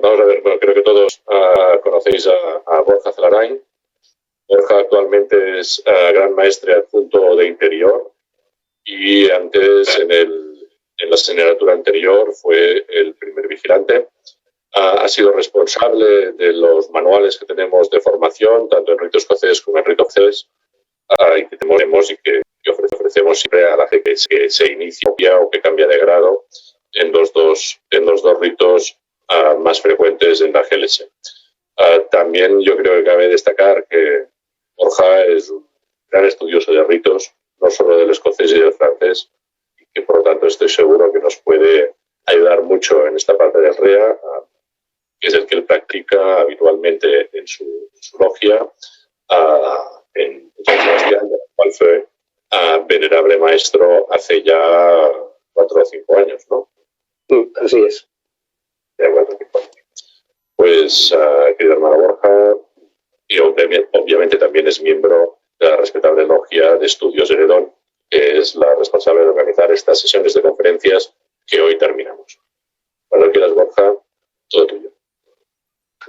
vamos a ver, bueno, creo que todos conocéis a Borja Celarain. Borja actualmente es gran maestre adjunto de interior y antes en la asignatura anterior fue el primer vigilante. Ha sido responsable de los manuales que tenemos de formación, tanto en rito escocés como en rito francés, y que tenemos y que ofrecemos siempre a la gente que se inicia o que cambia de grado en los dos ritos más frecuentes en la GLS. También yo creo que cabe destacar que Borja es un gran estudioso de ritos, no solo del escocés y del francés, y que por lo tanto estoy seguro que nos puede ayudar mucho en esta parte del REA, que es el que él practica habitualmente en su logia en San Sebastián, de la cual fue venerable maestro hace ya 4 o 5 años, ¿no? Así es. Ya 4 o 5 años. Pues, querido hermano Borja, y obviamente también es miembro de la respetable logia de estudios Heredón, que es la responsable de organizar estas sesiones de conferencias que hoy terminamos. Cuando quieras, Borja, todo tuyo.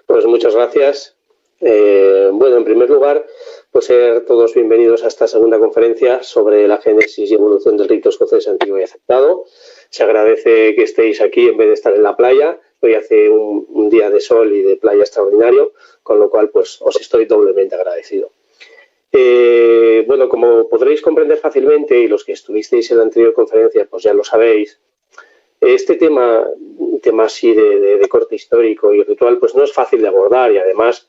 Pues muchas gracias. Bueno, en primer lugar, pues ser todos bienvenidos a esta segunda conferencia sobre la génesis y evolución del rito escocés antiguo y aceptado. Se agradece que estéis aquí en vez de estar en la playa. Hoy hace un día de sol y de playa extraordinario, con lo cual pues os estoy doblemente agradecido. Bueno, como podréis comprender fácilmente, y los que estuvisteis en la anterior conferencia pues ya lo sabéis, este tema, un tema así de corte histórico y ritual, pues no es fácil de abordar y además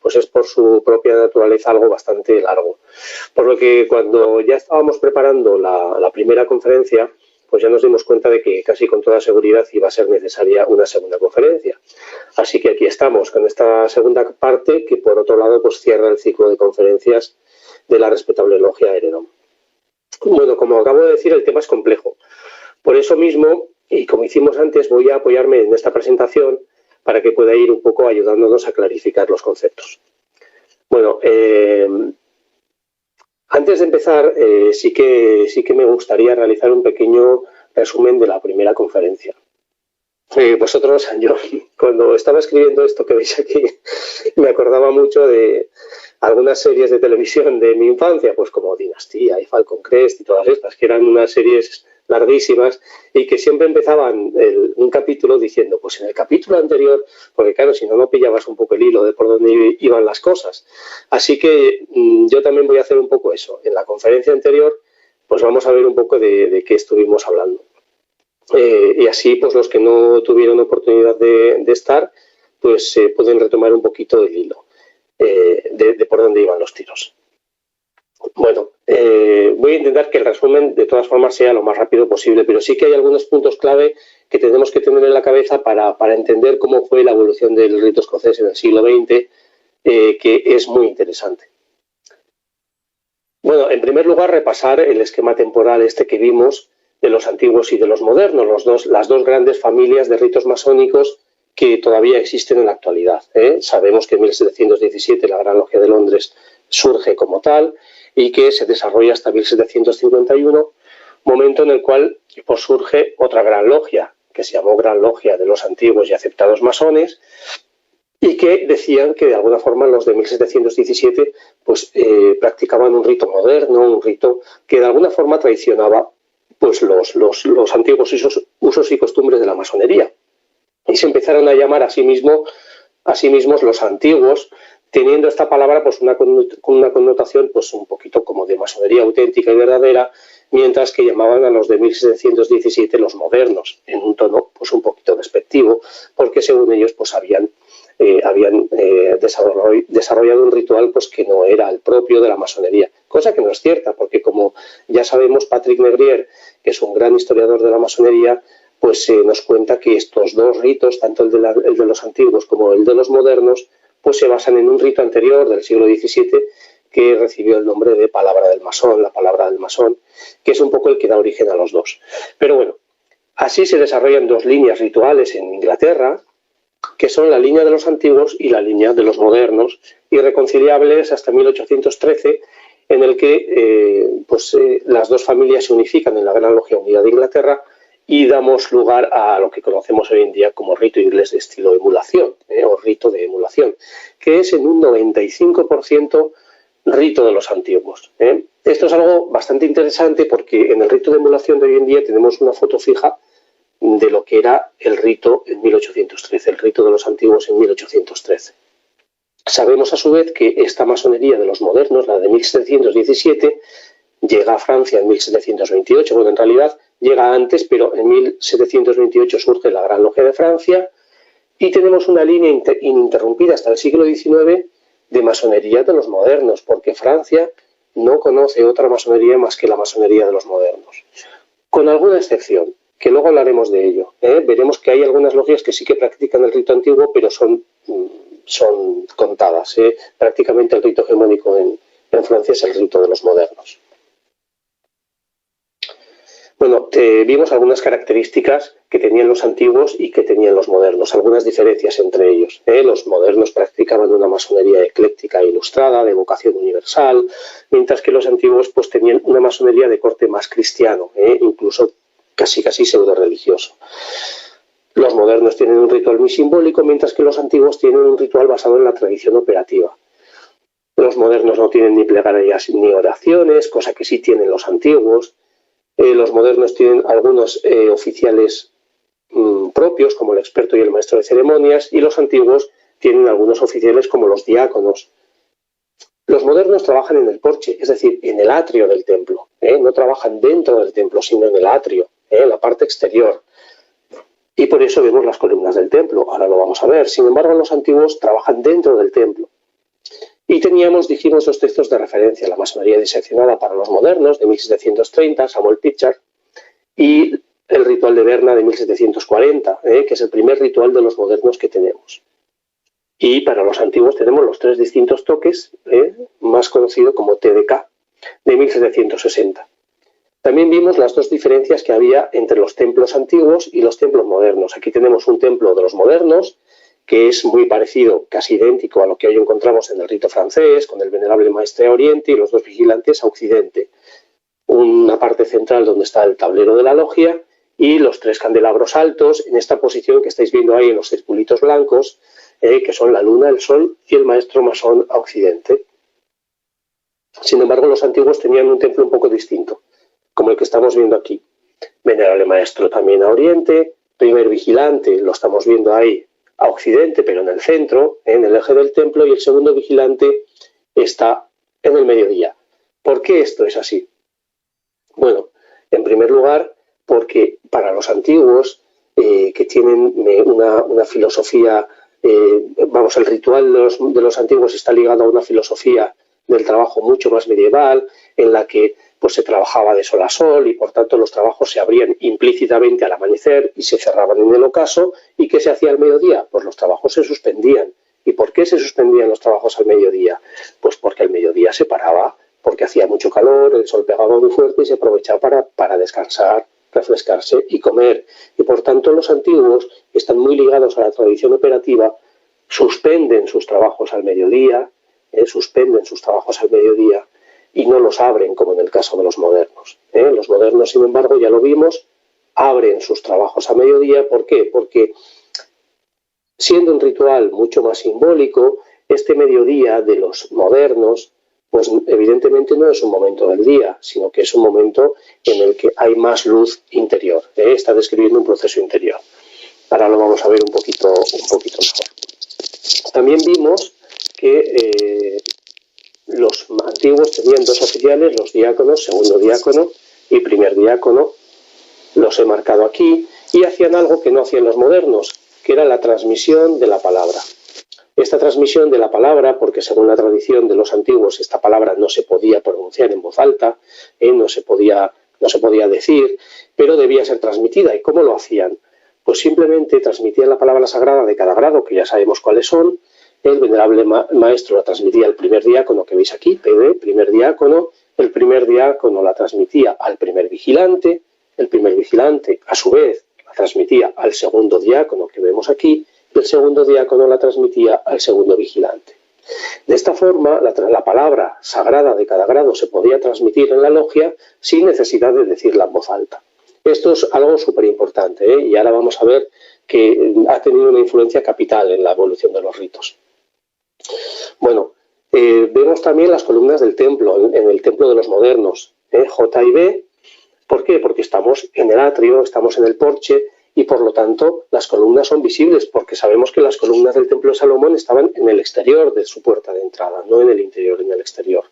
pues es por su propia naturaleza algo bastante largo. Por lo que cuando ya estábamos preparando la primera conferencia, pues ya nos dimos cuenta de que casi con toda seguridad iba a ser necesaria una segunda conferencia. Así que aquí estamos con esta segunda parte que por otro lado pues cierra el ciclo de conferencias de la respetable logia Heredón. Bueno, como acabo de decir, el tema es complejo. Por eso mismo, y como hicimos antes, voy a apoyarme en esta presentación para que pueda ir un poco ayudándonos a clarificar los conceptos. Bueno, antes de empezar, sí que me gustaría realizar un pequeño resumen de la primera conferencia. Vosotros, yo cuando estaba escribiendo esto que veis aquí, me acordaba mucho de algunas series de televisión de mi infancia, pues como Dinastía y Falcon Crest y todas estas, que eran unas series larguísimas y que siempre empezaban un capítulo diciendo, pues en el capítulo anterior, porque claro, si no, no pillabas un poco el hilo de por dónde iban las cosas. Así que yo también voy a hacer un poco eso. En la conferencia anterior, pues vamos a ver un poco de qué estuvimos hablando. Y así, pues los que no tuvieron oportunidad de estar, pues pueden retomar un poquito el hilo de por dónde iban los tiros. Bueno, voy a intentar que el resumen de todas formas sea lo más rápido posible, pero sí que hay algunos puntos clave que tenemos que tener en la cabeza para entender cómo fue la evolución del rito escocés en el siglo XX, que es muy interesante. Bueno, en primer lugar, repasar el esquema temporal este que vimos de los antiguos y de los modernos, las dos grandes familias de ritos masónicos que todavía existen en la actualidad. Sabemos que en 1717 la Gran Logia de Londres surge como tal y que se desarrolla hasta 1751, momento en el cual pues, surge otra gran logia, que se llamó Gran Logia de los Antiguos y Aceptados Masones, y que decían que de alguna forma los de 1717 pues, practicaban un rito moderno, un rito que de alguna forma traicionaba pues, los antiguos usos y costumbres de la masonería. Y se empezaron a llamar a sí mismos los antiguos, teniendo esta palabra pues una connotación pues un poquito como de masonería auténtica y verdadera, mientras que llamaban a los de 1717 los modernos, en un tono pues un poquito despectivo, porque según ellos pues habían desarrollado un ritual pues que no era el propio de la masonería, cosa que no es cierta, porque como ya sabemos, Patrick Négrier, que es un gran historiador de la masonería, pues nos cuenta que estos dos ritos, tanto el de los antiguos como el de los modernos, pues se basan en un rito anterior del siglo XVII que recibió el nombre de palabra del masón, la palabra del masón, que es un poco el que da origen a los dos. Pero bueno, así se desarrollan dos líneas rituales en Inglaterra, que son la línea de los antiguos y la línea de los modernos, irreconciliables hasta 1813, en el que las dos familias se unifican en la Gran Logia Unida de Inglaterra y damos lugar a lo que conocemos hoy en día como rito inglés de estilo emulación, o rito de emulación, que es en un 95% rito de los antiguos. Esto es algo bastante interesante porque en el rito de emulación de hoy en día tenemos una foto fija de lo que era el rito en 1813, el rito de los antiguos en 1813. Sabemos a su vez que esta masonería de los modernos, la de 1717, llega a Francia en 1728. Bueno, en realidad llega antes, pero en 1728 surge la Gran Logia de Francia y tenemos una línea ininterrumpida hasta el siglo XIX de masonería de los modernos, porque Francia no conoce otra masonería más que la masonería de los modernos, con alguna excepción, que luego hablaremos de ello. Veremos que hay algunas logias que sí que practican el rito antiguo, pero son contadas. Prácticamente el rito hegemónico en Francia es el rito de los modernos. Bueno, vimos algunas características que tenían los antiguos y que tenían los modernos, algunas diferencias entre ellos. Los modernos practicaban una masonería ecléctica e ilustrada, de vocación universal, mientras que los antiguos pues, tenían una masonería de corte más cristiano, incluso casi pseudo religioso. Los modernos tienen un ritual muy simbólico, mientras que los antiguos tienen un ritual basado en la tradición operativa. Los modernos no tienen ni plegarias ni oraciones, cosa que sí tienen los antiguos. Los modernos tienen algunos oficiales propios, como el experto y el maestro de ceremonias, y los antiguos tienen algunos oficiales como los diáconos. Los modernos trabajan en el porche, es decir, en el atrio del templo. No trabajan dentro del templo, sino en el atrio, en la parte exterior. Y por eso vemos las columnas del templo, ahora lo vamos a ver. Sin embargo, los antiguos trabajan dentro del templo. Y dijimos, dos textos de referencia, la masonería diseccionada para los modernos, de 1730, Samuel Pitcher, y el ritual de Berna de 1740, que es el primer ritual de los modernos que tenemos. Y para los antiguos tenemos los tres distintos toques, más conocido como TDK, de 1760. También vimos las dos diferencias que había entre los templos antiguos y los templos modernos. Aquí tenemos un templo de los modernos, que es muy parecido, casi idéntico a lo que hoy encontramos en el rito francés, con el venerable maestre a oriente y los dos vigilantes a occidente. Una parte central donde está el tablero de la logia y los tres candelabros altos en esta posición que estáis viendo ahí en los circulitos blancos, que son la luna, el sol y el maestro masón a occidente. Sin embargo, los antiguos tenían un templo un poco distinto, como el que estamos viendo aquí. Venerable maestro también a oriente, primer vigilante, lo estamos viendo ahí, a occidente, pero en el centro, en el eje del templo, y el segundo vigilante está en el mediodía. ¿Por qué esto es así? Bueno, en primer lugar, porque para los antiguos, que tienen una filosofía, el ritual de los antiguos está ligado a una filosofía del trabajo mucho más medieval, en la que pues, se trabajaba de sol a sol y por tanto los trabajos se abrían implícitamente al amanecer y se cerraban en el ocaso. ¿Y qué se hacía al mediodía? Pues los trabajos se suspendían. ¿Y por qué se suspendían los trabajos al mediodía? Pues porque al mediodía se paraba, porque hacía mucho calor, el sol pegaba muy fuerte y se aprovechaba para descansar, refrescarse y comer. Y por tanto los antiguos están muy ligados a la tradición operativa, suspenden sus trabajos al mediodía, y no los abren como en el caso de los modernos. Los modernos, sin embargo, ya lo vimos, abren sus trabajos a mediodía. ¿Por qué? Porque siendo un ritual mucho más simbólico, este mediodía de los modernos, pues evidentemente no es un momento del día, sino que es un momento en el que hay más luz interior. Está describiendo un proceso interior. Ahora lo vamos a ver un poquito mejor. También vimos que los antiguos tenían dos oficiales, los diáconos, segundo diácono y primer diácono, los he marcado aquí, y hacían algo que no hacían los modernos, que era la transmisión de la palabra. Esta transmisión de la palabra, porque según la tradición de los antiguos esta palabra no se podía pronunciar en voz alta, no se podía decir, pero debía ser transmitida. ¿Y cómo lo hacían? Pues simplemente transmitían la palabra sagrada de cada grado, que ya sabemos cuáles son. El venerable maestro la transmitía al primer diácono que veis aquí, PD, primer diácono. El primer diácono la transmitía al primer vigilante. El primer vigilante, a su vez, la transmitía al segundo diácono que vemos aquí. El segundo diácono la transmitía al segundo vigilante. De esta forma, la palabra sagrada de cada grado se podía transmitir en la logia sin necesidad de decirla en voz alta. Esto es algo súper importante, y ahora vamos a ver que ha tenido una influencia capital en la evolución de los ritos. Bueno, vemos también las columnas del templo, en el templo de los modernos, J y B. ¿Por qué? Porque estamos en el atrio, estamos en el porche y por lo tanto las columnas son visibles, porque sabemos que las columnas del templo de Salomón estaban en el exterior de su puerta de entrada, no en el interior, en el exterior,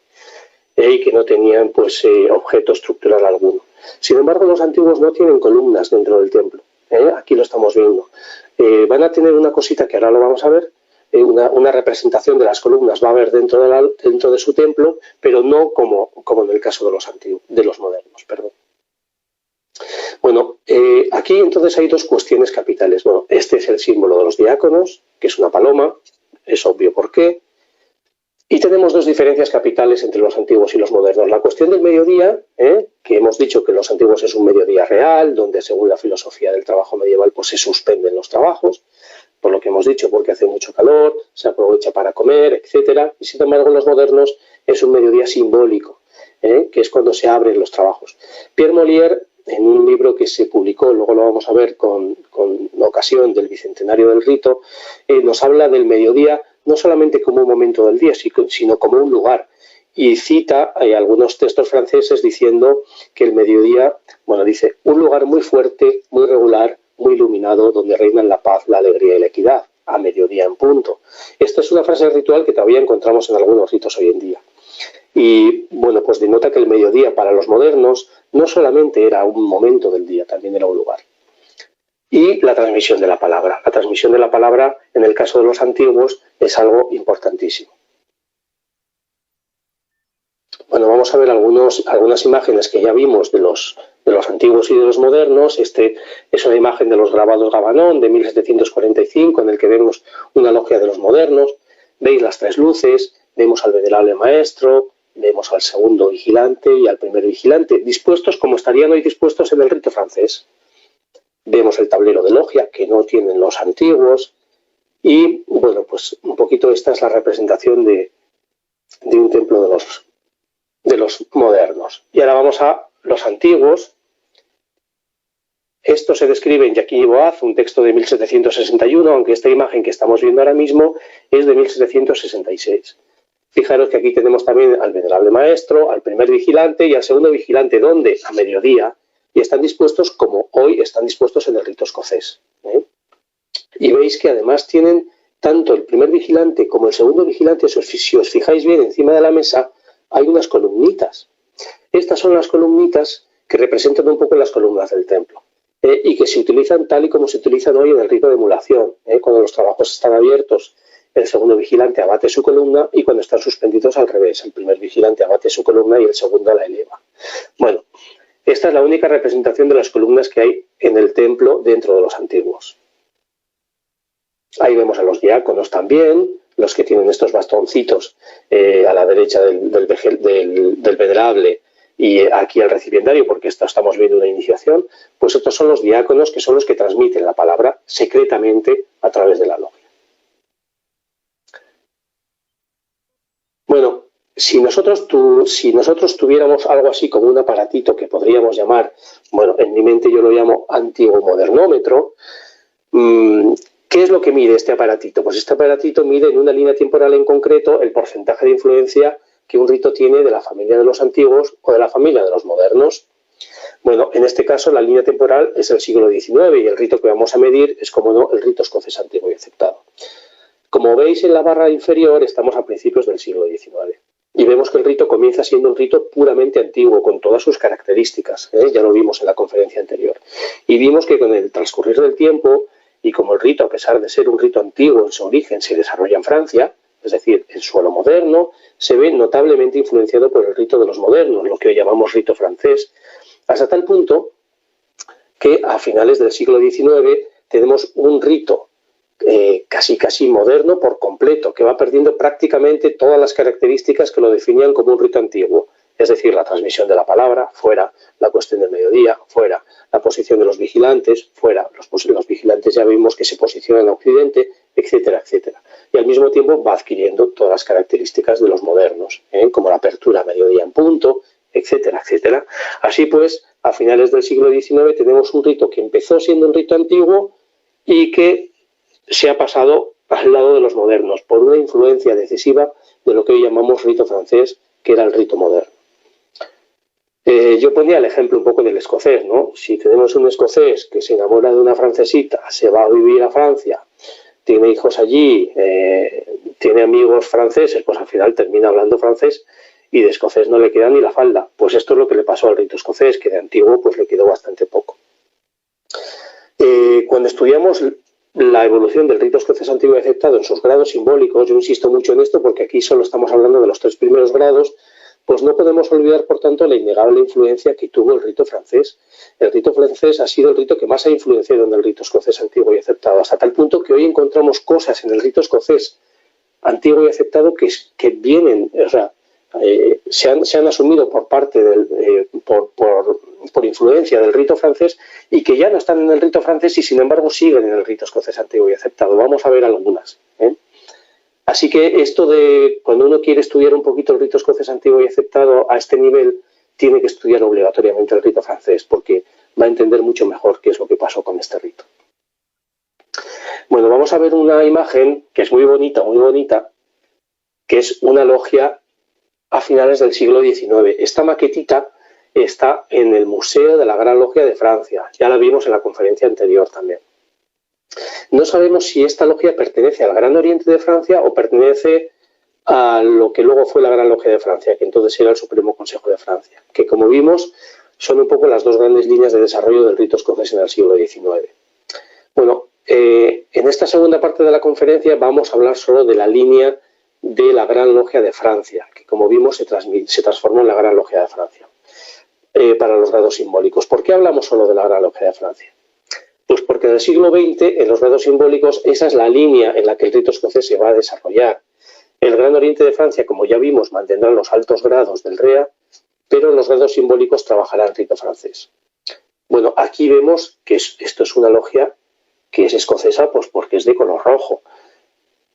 y que no tenían pues objeto estructural alguno. Sin embargo, los antiguos no tienen columnas dentro del templo, aquí lo estamos viendo. Van a tener una cosita que ahora lo vamos a ver, una representación de las columnas va a haber dentro de su templo, pero no como en el caso de los modernos, perdón. Bueno, aquí entonces hay dos cuestiones capitales. Bueno, este es el símbolo de los diáconos, que es una paloma, es obvio por qué. Y tenemos dos diferencias capitales entre los antiguos y los modernos. La cuestión del mediodía, que hemos dicho que los antiguos es un mediodía real, donde según la filosofía del trabajo medieval pues se suspenden los trabajos, por lo que hemos dicho, porque hace mucho calor, se aprovecha para comer, etcétera. Y sin embargo, en los modernos es un mediodía simbólico, que es cuando se abren los trabajos. Pierre Molière, en un libro que se publicó, luego lo vamos a ver con ocasión del bicentenario del rito, nos habla del mediodía no solamente como un momento del día, sino como un lugar. Y cita algunos textos franceses diciendo que el mediodía, bueno, dice, un lugar muy fuerte, muy regular, muy iluminado, donde reinan la paz, la alegría y la equidad, a mediodía en punto. Esta es una frase ritual que todavía encontramos en algunos ritos hoy en día. Y bueno, pues denota que el mediodía para los modernos no solamente era un momento del día, también era un lugar. Y la transmisión de la palabra. La transmisión de la palabra, en el caso de los antiguos, es algo importantísimo. Bueno, vamos a ver algunas imágenes que ya vimos de los antiguos y de los modernos. Este es una imagen de los grabados Gabanón de 1745, en el que vemos una logia de los modernos. Veis las tres luces, vemos al venerable maestro, vemos al segundo vigilante y al primer vigilante, dispuestos como estarían hoy dispuestos en el rito francés. Vemos el tablero de logia, que no tienen los antiguos, y bueno, pues un poquito esta es la representación de un templo de los modernos. Y ahora vamos a los antiguos. Esto se describe en Jacquin y Boaz, un texto de 1761, aunque esta imagen que estamos viendo ahora mismo es de 1766. Fijaros que aquí tenemos también al venerable maestro, al primer vigilante y al segundo vigilante, ¿dónde? A mediodía, y están dispuestos como hoy están dispuestos en el rito escocés. Y veis que además tienen tanto el primer vigilante como el segundo vigilante, si os fijáis bien encima de la mesa, hay unas columnitas. Estas son las columnitas que representan un poco las columnas del templo y que se utilizan tal y como se utilizan hoy en el rito de emulación. Cuando los trabajos están abiertos, el segundo vigilante abate su columna y cuando están suspendidos al revés. El primer vigilante abate su columna y el segundo la eleva. Bueno, esta es la única representación de las columnas que hay en el templo dentro de los antiguos. Ahí vemos a los diáconos también, los que tienen estos bastoncitos a la derecha del venerable y aquí al recipiendario, porque estamos viendo una iniciación, pues estos son los diáconos, que son los que transmiten la palabra secretamente a través de la logia. Bueno, si nosotros tuviéramos algo así como un aparatito que podríamos llamar, bueno, en mi mente yo lo llamo antiguo modernómetro, ¿qué es lo que mide este aparatito? Pues este aparatito mide en una línea temporal en concreto el porcentaje de influencia que un rito tiene de la familia de los antiguos o de la familia de los modernos. Bueno, en este caso la línea temporal es el siglo XIX y el rito que vamos a medir es, como no, el rito escocés antiguo y aceptado. Como veis en la barra inferior estamos a principios del siglo XIX y vemos que el rito comienza siendo un rito puramente antiguo con todas sus características, ya lo vimos en la conferencia anterior. Y vimos que con el transcurrir del tiempo y como el rito, a pesar de ser un rito antiguo en su origen, se desarrolla en Francia, es decir, en suelo moderno, se ve notablemente influenciado por el rito de los modernos, lo que hoy llamamos rito francés, hasta tal punto que a finales del siglo XIX tenemos un rito casi moderno por completo, que va perdiendo prácticamente todas las características que lo definían como un rito antiguo. Es decir, la transmisión de la palabra, fuera; la cuestión del mediodía, fuera; la posición de los vigilantes, fuera; los vigilantes ya vimos que se posicionan a occidente, etcétera, etcétera. Y al mismo tiempo va adquiriendo todas las características de los modernos, como la apertura a mediodía en punto, etcétera, etcétera. Así pues, a finales del siglo XIX tenemos un rito que empezó siendo un rito antiguo y que se ha pasado al lado de los modernos por una influencia decisiva de lo que hoy llamamos rito francés, que era el rito moderno. Yo ponía el ejemplo un poco del escocés, ¿no? Si tenemos un escocés que se enamora de una francesita, se va a vivir a Francia, tiene hijos allí, tiene amigos franceses, pues al final termina hablando francés y de escocés no le queda ni la falda. Pues esto es lo que le pasó al rito escocés, que de antiguo pues le quedó bastante poco. Cuando estudiamos la evolución del rito escocés antiguo y aceptado en sus grados simbólicos, yo insisto mucho en esto porque aquí solo estamos hablando de los 3 primeros grados, pues no podemos olvidar, por tanto, la innegable influencia que tuvo el rito francés. El rito francés ha sido el rito que más ha influenciado en el rito escocés antiguo y aceptado, hasta tal punto que hoy encontramos cosas en el rito escocés antiguo y aceptado que vienen, o sea, se han asumido por parte por influencia del rito francés y que ya no están en el rito francés y sin embargo siguen en el rito escocés antiguo y aceptado. Vamos a ver algunas. Así que esto de cuando uno quiere estudiar un poquito el rito escocés antiguo y aceptado a este nivel, tiene que estudiar obligatoriamente el rito francés porque va a entender mucho mejor qué es lo que pasó con este rito. Bueno, vamos a ver una imagen que es muy bonita, que es una logia a finales del siglo XIX. Esta maquetita está en el Museo de la Gran Logia de Francia. Ya la vimos en la conferencia anterior también. No sabemos si esta logia pertenece al Gran Oriente de Francia o pertenece a lo que luego fue la Gran Logia de Francia, que entonces era el Supremo Consejo de Francia, que como vimos son un poco las 2 grandes líneas de desarrollo del rito escocés en el siglo XIX. Bueno, en esta segunda parte de la conferencia vamos a hablar solo de la línea de la Gran Logia de Francia, que como vimos se transformó en la Gran Logia de Francia, para los grados simbólicos. ¿Por qué hablamos solo de la Gran Logia de Francia? Pues porque en el siglo XX, en los grados simbólicos, esa es la línea en la que el rito escocés se va a desarrollar. El Gran Oriente de Francia, como ya vimos, mantendrá los altos grados del REA, pero en los grados simbólicos trabajará el rito francés. Bueno, aquí vemos que esto es una logia que es escocesa, pues porque es de color rojo,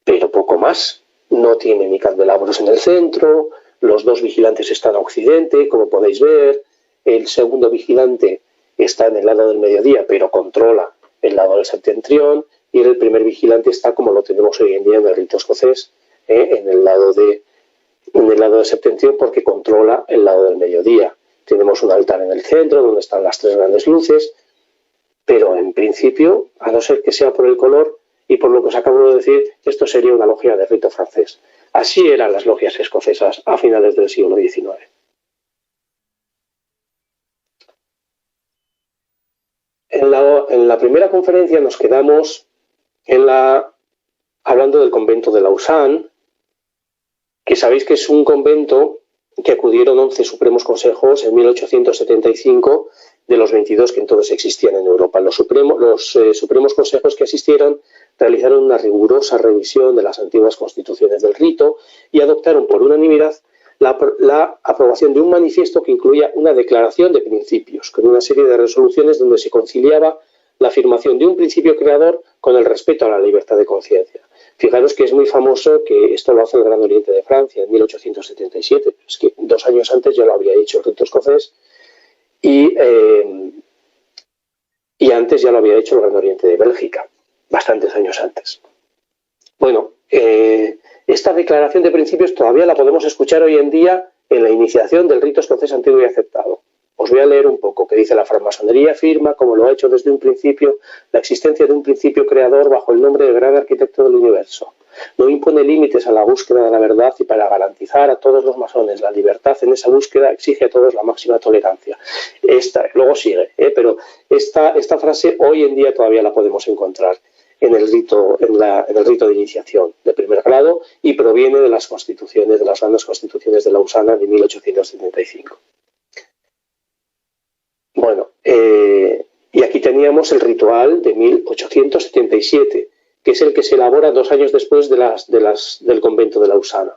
pero poco más. No tiene ni candelabros en el centro, los 2 vigilantes están a occidente, como podéis ver, el segundo vigilante está en el lado del mediodía, pero controla el lado del septentrión, y el primer vigilante está como lo tenemos hoy en día en el rito escocés, en el lado del septentrión, porque controla el lado del mediodía. Tenemos un altar en el centro donde están las 3 grandes luces, pero en principio, a no ser que sea por el color y por lo que os acabo de decir, esto sería una logia de rito francés. Así eran las logias escocesas a finales del siglo XIX. En la primera conferencia nos quedamos hablando del convento de Lausanne, que sabéis que es un convento que acudieron 11 supremos consejos en 1875 de los 22 que entonces existían en Europa. Los supremos consejos que asistieron realizaron una rigurosa revisión de las antiguas constituciones del rito y adoptaron por unanimidad la aprobación de un manifiesto que incluía una declaración de principios, con una serie de resoluciones donde se conciliaba la afirmación de un principio creador con el respeto a la libertad de conciencia. Fijaros que es muy famoso que esto lo hace el Gran Oriente de Francia en 1877. Es que 2 años antes ya lo había hecho el rito escocés y antes ya lo había hecho el Gran Oriente de Bélgica, bastantes años antes. Bueno, esta declaración de principios todavía la podemos escuchar hoy en día en la iniciación del rito escocés antiguo y aceptado. Os voy a leer un poco, que dice: la francmasonería afirma, como lo ha hecho desde un principio, la existencia de un principio creador bajo el nombre de gran arquitecto del universo. No impone límites a la búsqueda de la verdad y para garantizar a todos los masones la libertad en esa búsqueda exige a todos la máxima tolerancia. Luego sigue, pero esta frase hoy en día todavía la podemos encontrar en el rito de iniciación de primer grado y proviene de las constituciones, de las grandes constituciones de Lausana de 1875. Bueno, y aquí teníamos el ritual de 1877, que es el que se elabora 2 años después del convento de Lausana.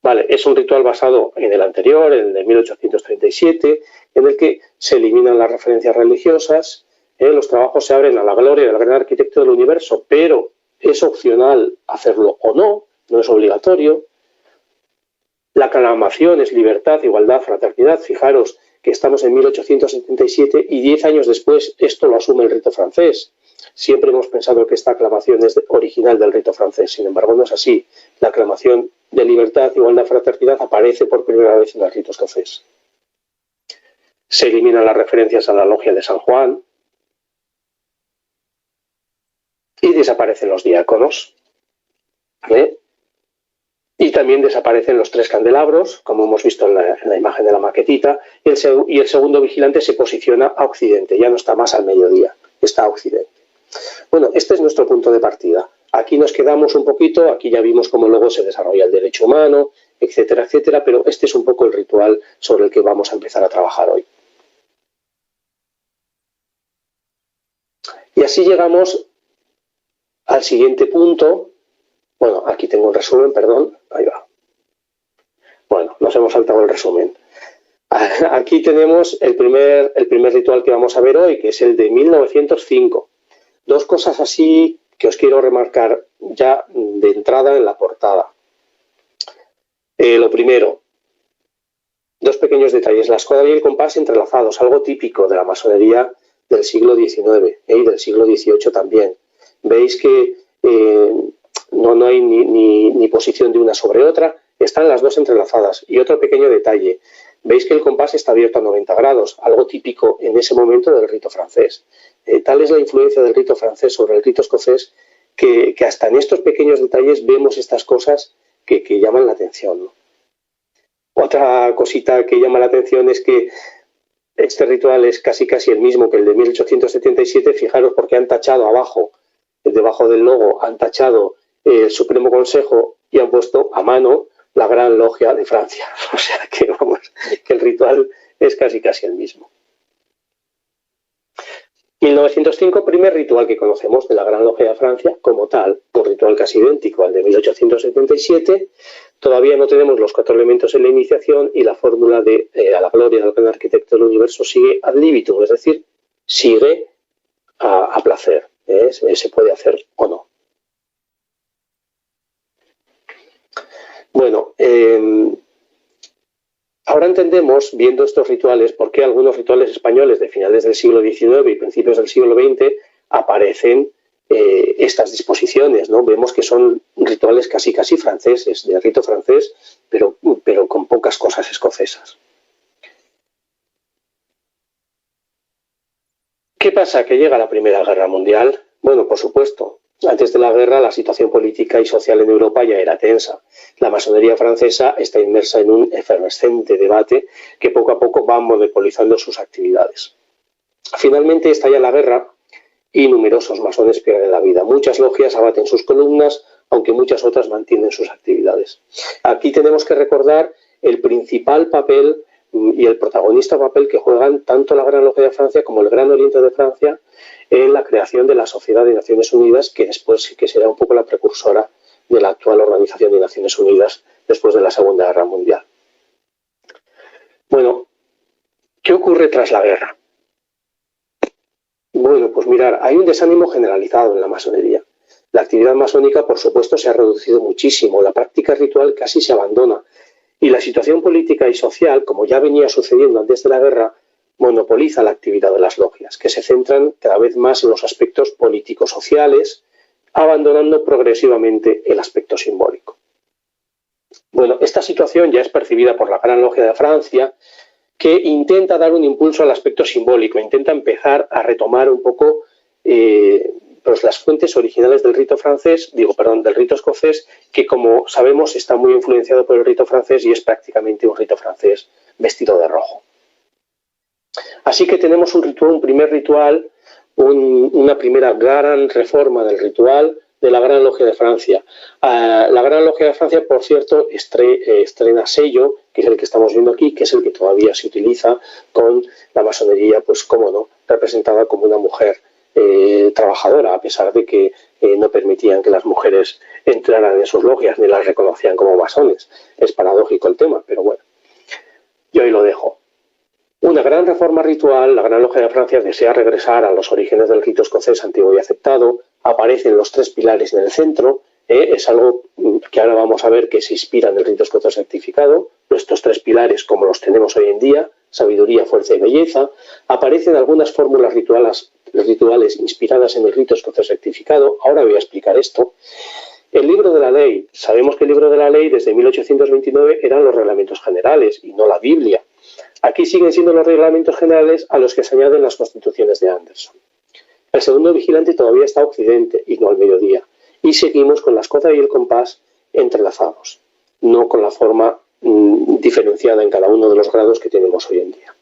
Vale, es un ritual basado en el anterior, en el de 1837, en el que se eliminan las referencias religiosas, los trabajos se abren a la gloria del gran arquitecto del universo, pero es opcional hacerlo o no, no es obligatorio. La aclamación es libertad, igualdad, fraternidad. Fijaros que estamos en 1877 y 10 años después esto lo asume el rito francés. Siempre hemos pensado que esta aclamación es original del rito francés, sin embargo no es así. La aclamación de libertad, igualdad, fraternidad aparece por primera vez en el rito escocés. Se eliminan las referencias a la logia de San Juan y desaparecen los diáconos. Y también desaparecen los 3 candelabros, como hemos visto en la imagen de la maquetita, y el segundo vigilante se posiciona a occidente, ya no está más al mediodía, está a occidente. Bueno, este es nuestro punto de partida. Aquí nos quedamos un poquito, aquí ya vimos cómo luego se desarrolla el derecho humano, etcétera, etcétera, pero este es un poco el ritual sobre el que vamos a empezar a trabajar hoy. Y así llegamos al siguiente punto. Bueno, aquí tengo un resumen, perdón, ahí va. Bueno, nos hemos saltado el resumen. Aquí tenemos el primer ritual que vamos a ver hoy, que es el de 1905. 2 cosas así que os quiero remarcar ya de entrada en la portada. Lo primero, 2 pequeños detalles. La escuadra y el compás entrelazados, algo típico de la masonería del siglo XIX y del siglo XVIII también. Veis que no hay ni posición de una sobre otra, están las 2 entrelazadas. Y otro pequeño detalle, veis que el compás está abierto a 90 grados, algo típico en ese momento del rito francés. Tal es la influencia del rito francés sobre el rito escocés que hasta en estos pequeños detalles vemos estas cosas que llaman la atención, ¿no? Otra cosita que llama la atención es que este ritual es casi el mismo que el de 1877, fijaros porque han tachado abajo, debajo del logo, han tachado el Supremo Consejo y han puesto a mano la Gran Logia de Francia. O sea que, vamos, que el ritual es casi el mismo. 1905, primer ritual que conocemos de la Gran Logia de Francia como tal, un ritual casi idéntico al de 1877. Todavía no tenemos los 4 elementos en la iniciación y la fórmula de a la gloria del gran arquitecto del universo sigue ad libitum, es decir, sigue a placer. Se puede hacer o no. Bueno, ahora entendemos, viendo estos rituales, por qué algunos rituales españoles de finales del siglo XIX y principios del siglo XX aparecen estas disposiciones, ¿no? Vemos que son rituales casi franceses, de rito francés, pero con pocas cosas escocesas. ¿Qué pasa? Que llega la Primera Guerra Mundial. Bueno, por supuesto, antes de la guerra la situación política y social en Europa ya era tensa. La masonería francesa está inmersa en un efervescente debate que poco a poco va monopolizando sus actividades. Finalmente estalla la guerra y numerosos masones pierden la vida. Muchas logias abaten sus columnas, aunque muchas otras mantienen sus actividades. Aquí tenemos que recordar el principal papel y el protagonista papel que juegan tanto la Gran Logia de Francia como el Gran Oriente de Francia en la creación de la Sociedad de Naciones Unidas, que será un poco la precursora de la actual Organización de Naciones Unidas después de la Segunda Guerra Mundial. Bueno, ¿qué ocurre tras la guerra? Bueno, pues mirar, hay un desánimo generalizado en la masonería. La actividad masónica, por supuesto, se ha reducido muchísimo, la práctica ritual casi se abandona y la situación política y social, como ya venía sucediendo antes de la guerra, monopoliza la actividad de las logias, que se centran cada vez más en los aspectos político-sociales, abandonando progresivamente el aspecto simbólico. Bueno, esta situación ya es percibida por la Gran Logia de Francia, que intenta dar un impulso al aspecto simbólico, intenta empezar a retomar un poco pues las fuentes originales del rito del rito escocés, que como sabemos está muy influenciado por el rito francés y es prácticamente un rito francés vestido de rojo. Así que tenemos un primer ritual, una primera gran reforma del ritual de la Gran Logia de Francia. La Gran Logia de Francia, por cierto, estrena sello, que es el que estamos viendo aquí, que es el que todavía se utiliza con la masonería, pues cómo no, representada como una mujer trabajadora, a pesar de que no permitían que las mujeres entraran en sus logias ni las reconocían como masones. Es paradójico el tema, pero bueno, yo ahí lo dejo. Una gran reforma ritual, la Gran Logia de Francia desea regresar a los orígenes del rito escocés antiguo y aceptado. Aparecen los 3 pilares en el centro, Es algo que ahora vamos a ver que se inspira en el rito escocés rectificado. Nuestros tres pilares, como los tenemos hoy en día, sabiduría, fuerza y belleza, aparecen algunas fórmulas rituales inspiradas en el rito escocés rectificado. Ahora voy a explicar esto. El libro de la ley. Sabemos que el libro de la ley desde 1829 eran los reglamentos generales y no la Biblia. Aquí siguen siendo los reglamentos generales a los que se añaden las constituciones de Anderson. El segundo vigilante todavía está a occidente y no al mediodía. Y seguimos con la escoza y el compás entrelazados, no con la forma diferenciada en cada uno de los grados que tenemos hoy en día.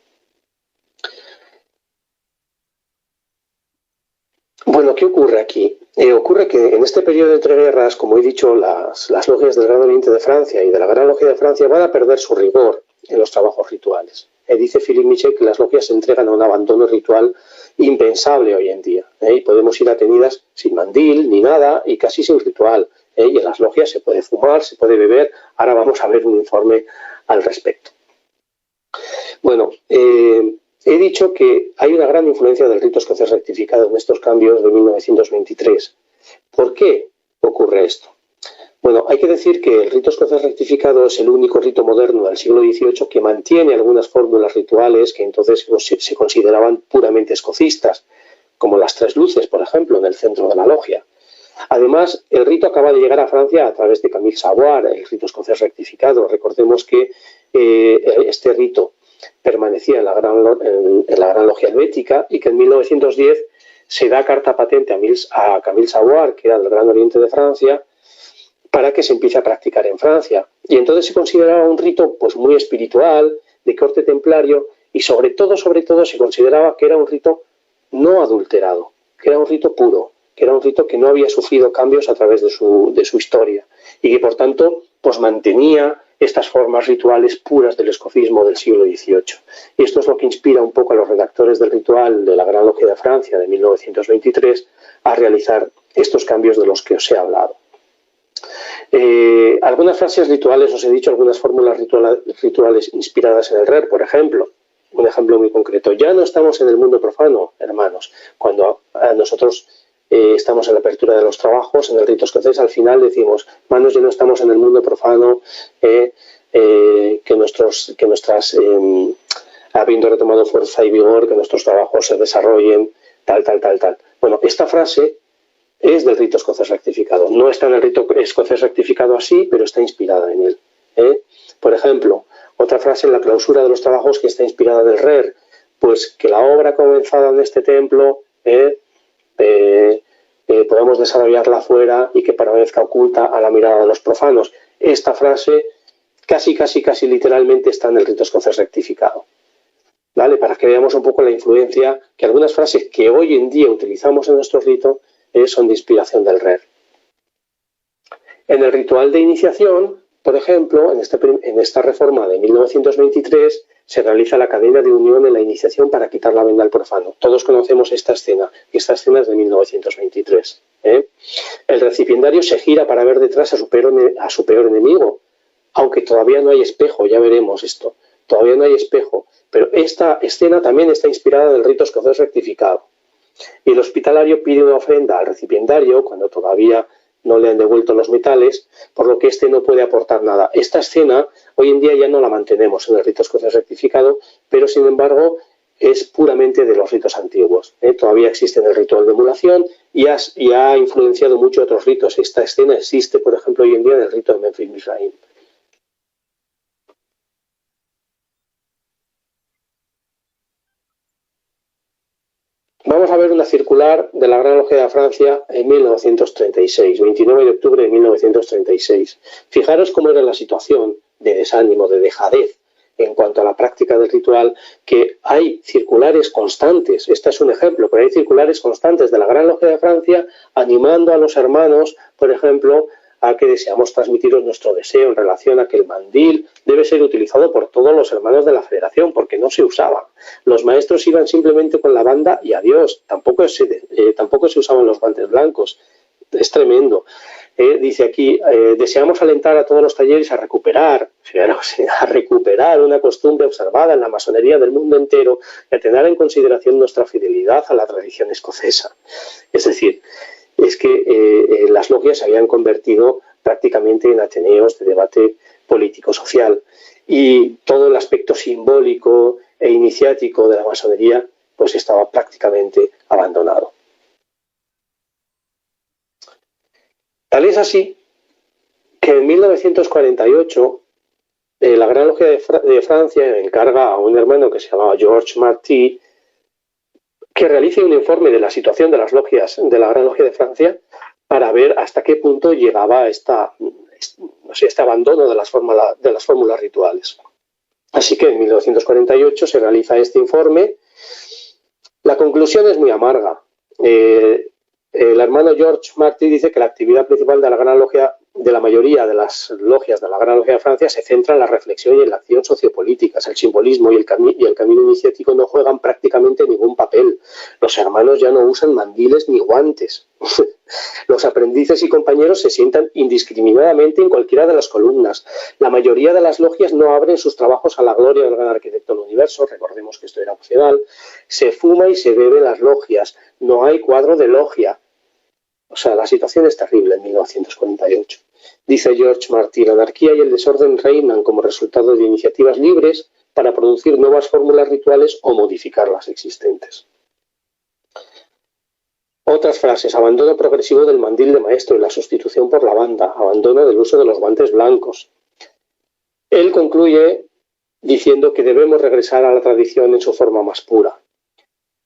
Bueno, ¿qué ocurre aquí? Ocurre que en este periodo de entreguerras, como he dicho, las logias del Gran Oriente de Francia y de la Gran Logia de Francia van a perder su rigor en los trabajos rituales. Dice Philippe Michel que las logias se entregan a un abandono ritual impensable hoy en día. Y podemos ir atenidas sin mandil ni nada y casi sin ritual. Y en las logias se puede fumar, se puede beber. Ahora vamos a ver un informe al respecto. Bueno, he dicho que hay una gran influencia del rito escocés rectificado en estos cambios de 1923. ¿Por qué ocurre esto? Bueno, hay que decir que el rito escocés rectificado es el único rito moderno del siglo XVIII que mantiene algunas fórmulas rituales que entonces se consideraban puramente escocistas, como las tres luces, por ejemplo, en el centro de la logia. Además, el rito acaba de llegar a Francia a través de Camille Savoie, el rito escocés rectificado. Recordemos que este rito permanecía en la Gran Logia Helvética y que en 1910 se da carta patente a Camille Savoie, que era del Gran Oriente de Francia, para que se empiece a practicar en Francia. Y entonces se consideraba un rito pues, muy espiritual, de corte templario, y sobre todo se consideraba que era un rito no adulterado, que era un rito puro, que era un rito que no había sufrido cambios a través de su historia, y que por tanto pues, mantenía estas formas rituales puras del escocismo del siglo XVIII. Y esto es lo que inspira un poco a los redactores del ritual de la Gran Logia de Francia de 1923 a realizar estos cambios de los que os he hablado. Algunas frases rituales, os he dicho algunas fórmulas rituales inspiradas en el RER, por ejemplo. Un ejemplo muy concreto. Ya no estamos en el mundo profano, hermanos. Cuando nosotros estamos en la apertura de los trabajos, en el rito escocés, al final decimos, hermanos, ya no estamos en el mundo profano, que nuestras, habiendo retomado fuerza y vigor, que nuestros trabajos se desarrollen, tal. Bueno, esta frase es del rito escocés rectificado. No está en el rito escocés rectificado así, pero está inspirada en él. Por ejemplo, otra frase en la clausura de los trabajos que está inspirada del RER, pues que la obra comenzada en este templo podemos desarrollarla fuera y que permanezca oculta a la mirada de los profanos. Esta frase casi literalmente está en el rito escocés rectificado. ¿Vale? Para que veamos un poco la influencia que algunas frases que hoy en día utilizamos en nuestro rito son de inspiración del RER. En el ritual de iniciación, por ejemplo, en esta reforma de 1923 se realiza la cadena de unión en la iniciación para quitar la venda al profano. Todos conocemos esta escena, y esta escena es de 1923. El recipiendario se gira para ver detrás a su peor enemigo, aunque todavía no hay espejo, ya veremos esto. Todavía no hay espejo, pero esta escena también está inspirada del rito escocés rectificado. Y el hospitalario pide una ofrenda al recipiendario cuando todavía no le han devuelto los metales, por lo que éste no puede aportar nada. Esta escena hoy en día ya no la mantenemos en el rito escocés rectificado, pero sin embargo es puramente de los ritos antiguos. Todavía existe en el ritual de emulación y ha influenciado mucho otros ritos. Esta escena existe, por ejemplo, hoy en día en el rito de Memphis Mizraim. Vamos a ver una circular de la Gran Logia de Francia en 1936, 29 de octubre de 1936. Fijaros cómo era la situación de desánimo, de dejadez en cuanto a la práctica del ritual, que hay circulares constantes. Este es un ejemplo, pero hay circulares constantes de la Gran Logia de Francia animando a los hermanos, por ejemplo, a que deseamos transmitiros nuestro deseo en relación a que el mandil debe ser utilizado por todos los hermanos de la federación, porque no se usaba. Los maestros iban simplemente con la banda y adiós, tampoco se usaban los guantes blancos. Es tremendo. Dice aquí, deseamos alentar a todos los talleres a recuperar una costumbre observada en la masonería del mundo entero y a tener en consideración nuestra fidelidad a la tradición escocesa. Es decir, es que las logias se habían convertido prácticamente en ateneos de debate político-social y todo el aspecto simbólico e iniciático de la masonería pues estaba prácticamente abandonado. Tal es así que en 1948 la Gran Logia de Francia encarga a un hermano que se llamaba Georges Marty que realice un informe de la situación de las logias de la Gran Logia de Francia para ver hasta qué punto llegaba este abandono de las fórmulas rituales. Así que en 1948 se realiza este informe. La conclusión es muy amarga. El hermano Georges Marty dice que la actividad principal de la Gran Logia, de la mayoría de las logias de la Gran Logia de Francia, se centra en la reflexión y en la acción sociopolítica. El simbolismo y el camino iniciático no juegan prácticamente ningún papel. Los hermanos ya no usan mandiles ni guantes. Los aprendices y compañeros se sientan indiscriminadamente en cualquiera de las columnas. La mayoría de las logias no abren sus trabajos a la gloria del gran arquitecto del universo. Recordemos que esto era opcional. Se fuma y se bebe en las logias. No hay cuadro de logia. O sea, la situación es terrible en 1948. Dice Georges Marty, la anarquía y el desorden reinan como resultado de iniciativas libres para producir nuevas fórmulas rituales o modificar las existentes. Otras frases: abandono progresivo del mandil de maestro y la sustitución por la banda, abandono del uso de los guantes blancos. Él concluye diciendo que debemos regresar a la tradición en su forma más pura.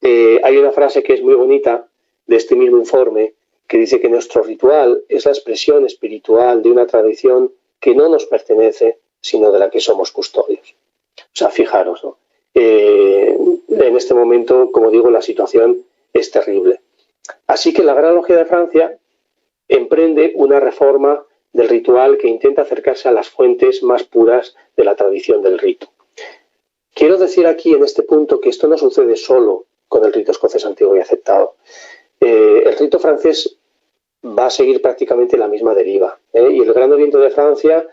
Hay una frase que es muy bonita de este mismo informe que dice que nuestro ritual es la expresión espiritual de una tradición que no nos pertenece, sino de la que somos custodios. O sea, fijaros, ¿no? En este momento, como digo, la situación es terrible. Así que la Gran Logia de Francia emprende una reforma del ritual que intenta acercarse a las fuentes más puras de la tradición del rito. Quiero decir aquí, en este punto, que esto no sucede solo con el rito escocés antiguo y aceptado. El rito francés va a seguir prácticamente la misma deriva, y el Gran Oriente de Francia,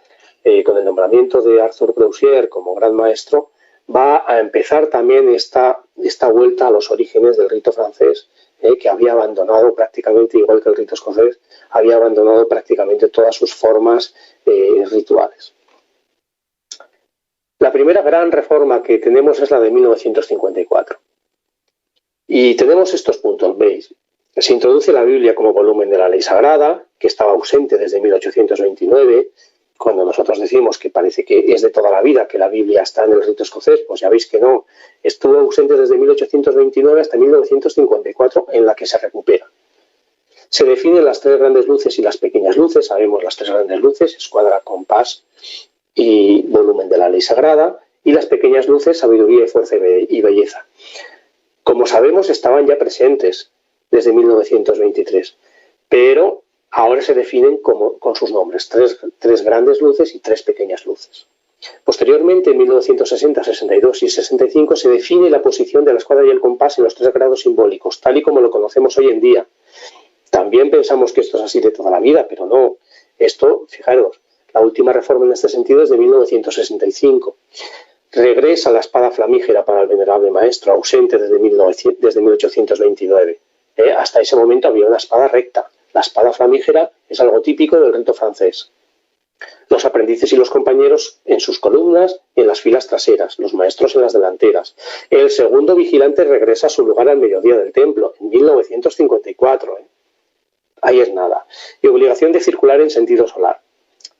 con el nombramiento de Arthur Breusier como gran maestro, va a empezar también esta vuelta a los orígenes del rito francés, que había abandonado prácticamente, igual que el rito escocés, había abandonado prácticamente todas sus formas rituales. La primera gran reforma que tenemos es la de 1954. Y tenemos estos puntos, ¿veis? Se introduce la Biblia como volumen de la ley sagrada, que estaba ausente desde 1829. Cuando nosotros decimos que parece que es de toda la vida que la Biblia está en el rito escocés, pues ya veis que no. Estuvo ausente desde 1829 hasta 1954, en la que se recupera. Se definen las tres grandes luces y las pequeñas luces. Sabemos las tres grandes luces: escuadra, compás y volumen de la ley sagrada. Y las pequeñas luces: sabiduría, fuerza y belleza. Como sabemos, estaban ya presentes desde 1923, pero ahora se definen con sus nombres: tres grandes luces y tres pequeñas luces. Posteriormente, en 1960, 62 y 65, se define la posición de la escuadra y el compás en los tres grados simbólicos, tal y como lo conocemos hoy en día. También pensamos que esto es así de toda la vida, pero no. Esto, fijaros, la última reforma en este sentido es de 1965. Regresa la espada flamígera para el venerable maestro, ausente desde 1829. Hasta ese momento había una espada recta. La espada flamígera es algo típico del rito francés. Los aprendices y los compañeros en sus columnas y en las filas traseras, los maestros en las delanteras. El segundo vigilante regresa a su lugar al mediodía del templo, en 1954. Ahí es nada. Y obligación de circular en sentido solar.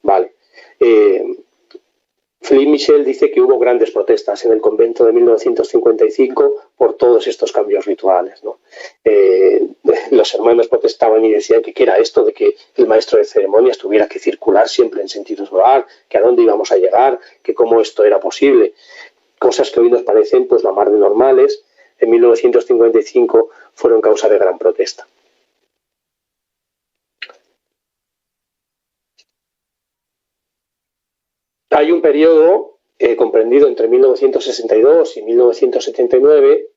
Vale. Philippe Michel dice que hubo grandes protestas en el convento de 1955 por todos estos cambios rituales, ¿no? Los hermanos protestaban y decían que qué era esto de que el maestro de ceremonias tuviera que circular siempre en sentido solar, que a dónde íbamos a llegar, que cómo esto era posible. Cosas que hoy nos parecen pues la mar de normales, en 1955 fueron causa de gran protesta. Hay un periodo comprendido entre 1962 y 1979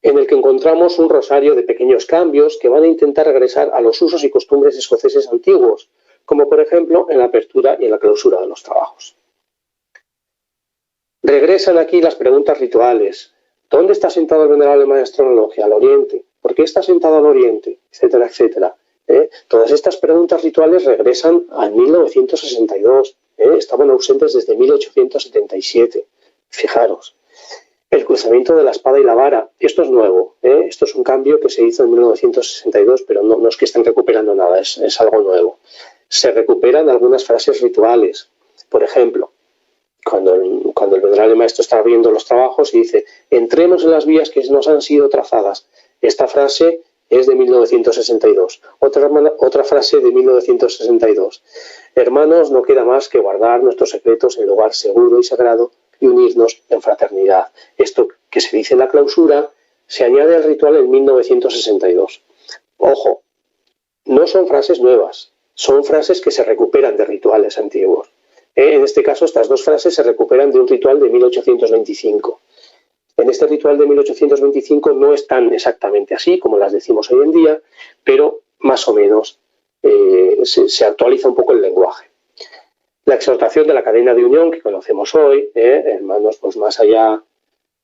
en el que encontramos un rosario de pequeños cambios que van a intentar regresar a los usos y costumbres escoceses antiguos, como por ejemplo en la apertura y en la clausura de los trabajos. Regresan aquí las preguntas rituales. ¿Dónde está sentado el venerable maestro en la logia? Al oriente. ¿Por qué está sentado al oriente? Etcétera, etcétera. Todas estas preguntas rituales regresan a 1962. Estaban ausentes desde 1877. Fijaros. El cruzamiento de la espada y la vara. Esto es nuevo. Esto es un cambio que se hizo en 1962, pero no es que estén recuperando nada, es algo nuevo. Se recuperan algunas frases rituales. Por ejemplo, cuando el venerable maestro está viendo los trabajos y dice: entremos en las vías que nos han sido trazadas. Esta frase es de 1962. Otra frase de 1962. Hermanos, no queda más que guardar nuestros secretos en lugar seguro y sagrado y unirnos en fraternidad. Esto que se dice en la clausura se añade al ritual en 1962. Ojo, no son frases nuevas, son frases que se recuperan de rituales antiguos. En este caso, estas dos frases se recuperan de un ritual de 1825. En este ritual de 1825 no están exactamente así, como las decimos hoy en día, pero más o menos se actualiza un poco el lenguaje. La exhortación de la cadena de unión que conocemos hoy, hermanos, pues más allá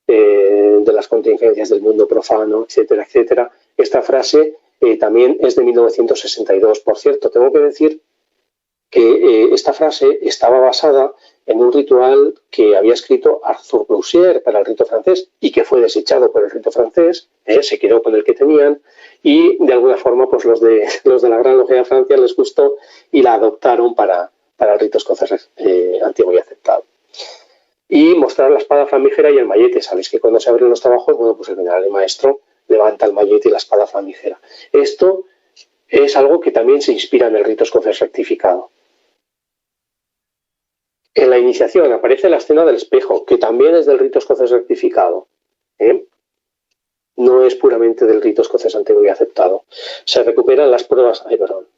de las contingencias del mundo profano, etcétera, etcétera. Esta frase también es de 1962. Por cierto, tengo que decir que esta frase estaba basada en un ritual que había escrito Arthur Broussier para el rito francés y que fue desechado por el rito francés, se quedó con el que tenían y de alguna forma pues los de la Gran Logia de Francia les gustó y la adoptaron para el rito escocés antiguo y aceptado. Y mostrar la espada flamígera y el mallete. Sabéis que cuando se abren los trabajos, bueno, pues el venerable maestro levanta el mallete y la espada flamígera. Esto es algo que también se inspira en el rito escocés rectificado. En la iniciación aparece la escena del espejo, que también es del rito escocés rectificado. No es puramente del rito escocés antiguo y aceptado. Se recuperan las pruebas... Ay, perdón.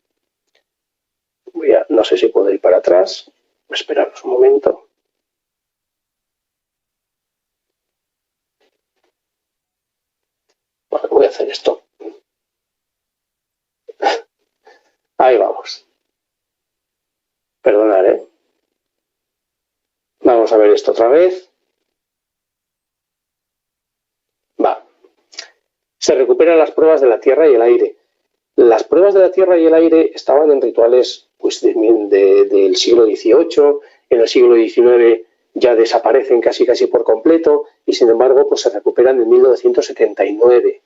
No sé si puedo ir para atrás. Esperaros un momento. Bueno, voy a hacer esto. Ahí vamos. Perdonad, Vamos a ver esto otra vez. Va. Se recuperan las pruebas de la tierra y el aire. Las pruebas de la tierra y el aire estaban en rituales pues, del siglo XVIII, en el siglo XIX ya desaparecen casi por completo y sin embargo pues, se recuperan en 1979.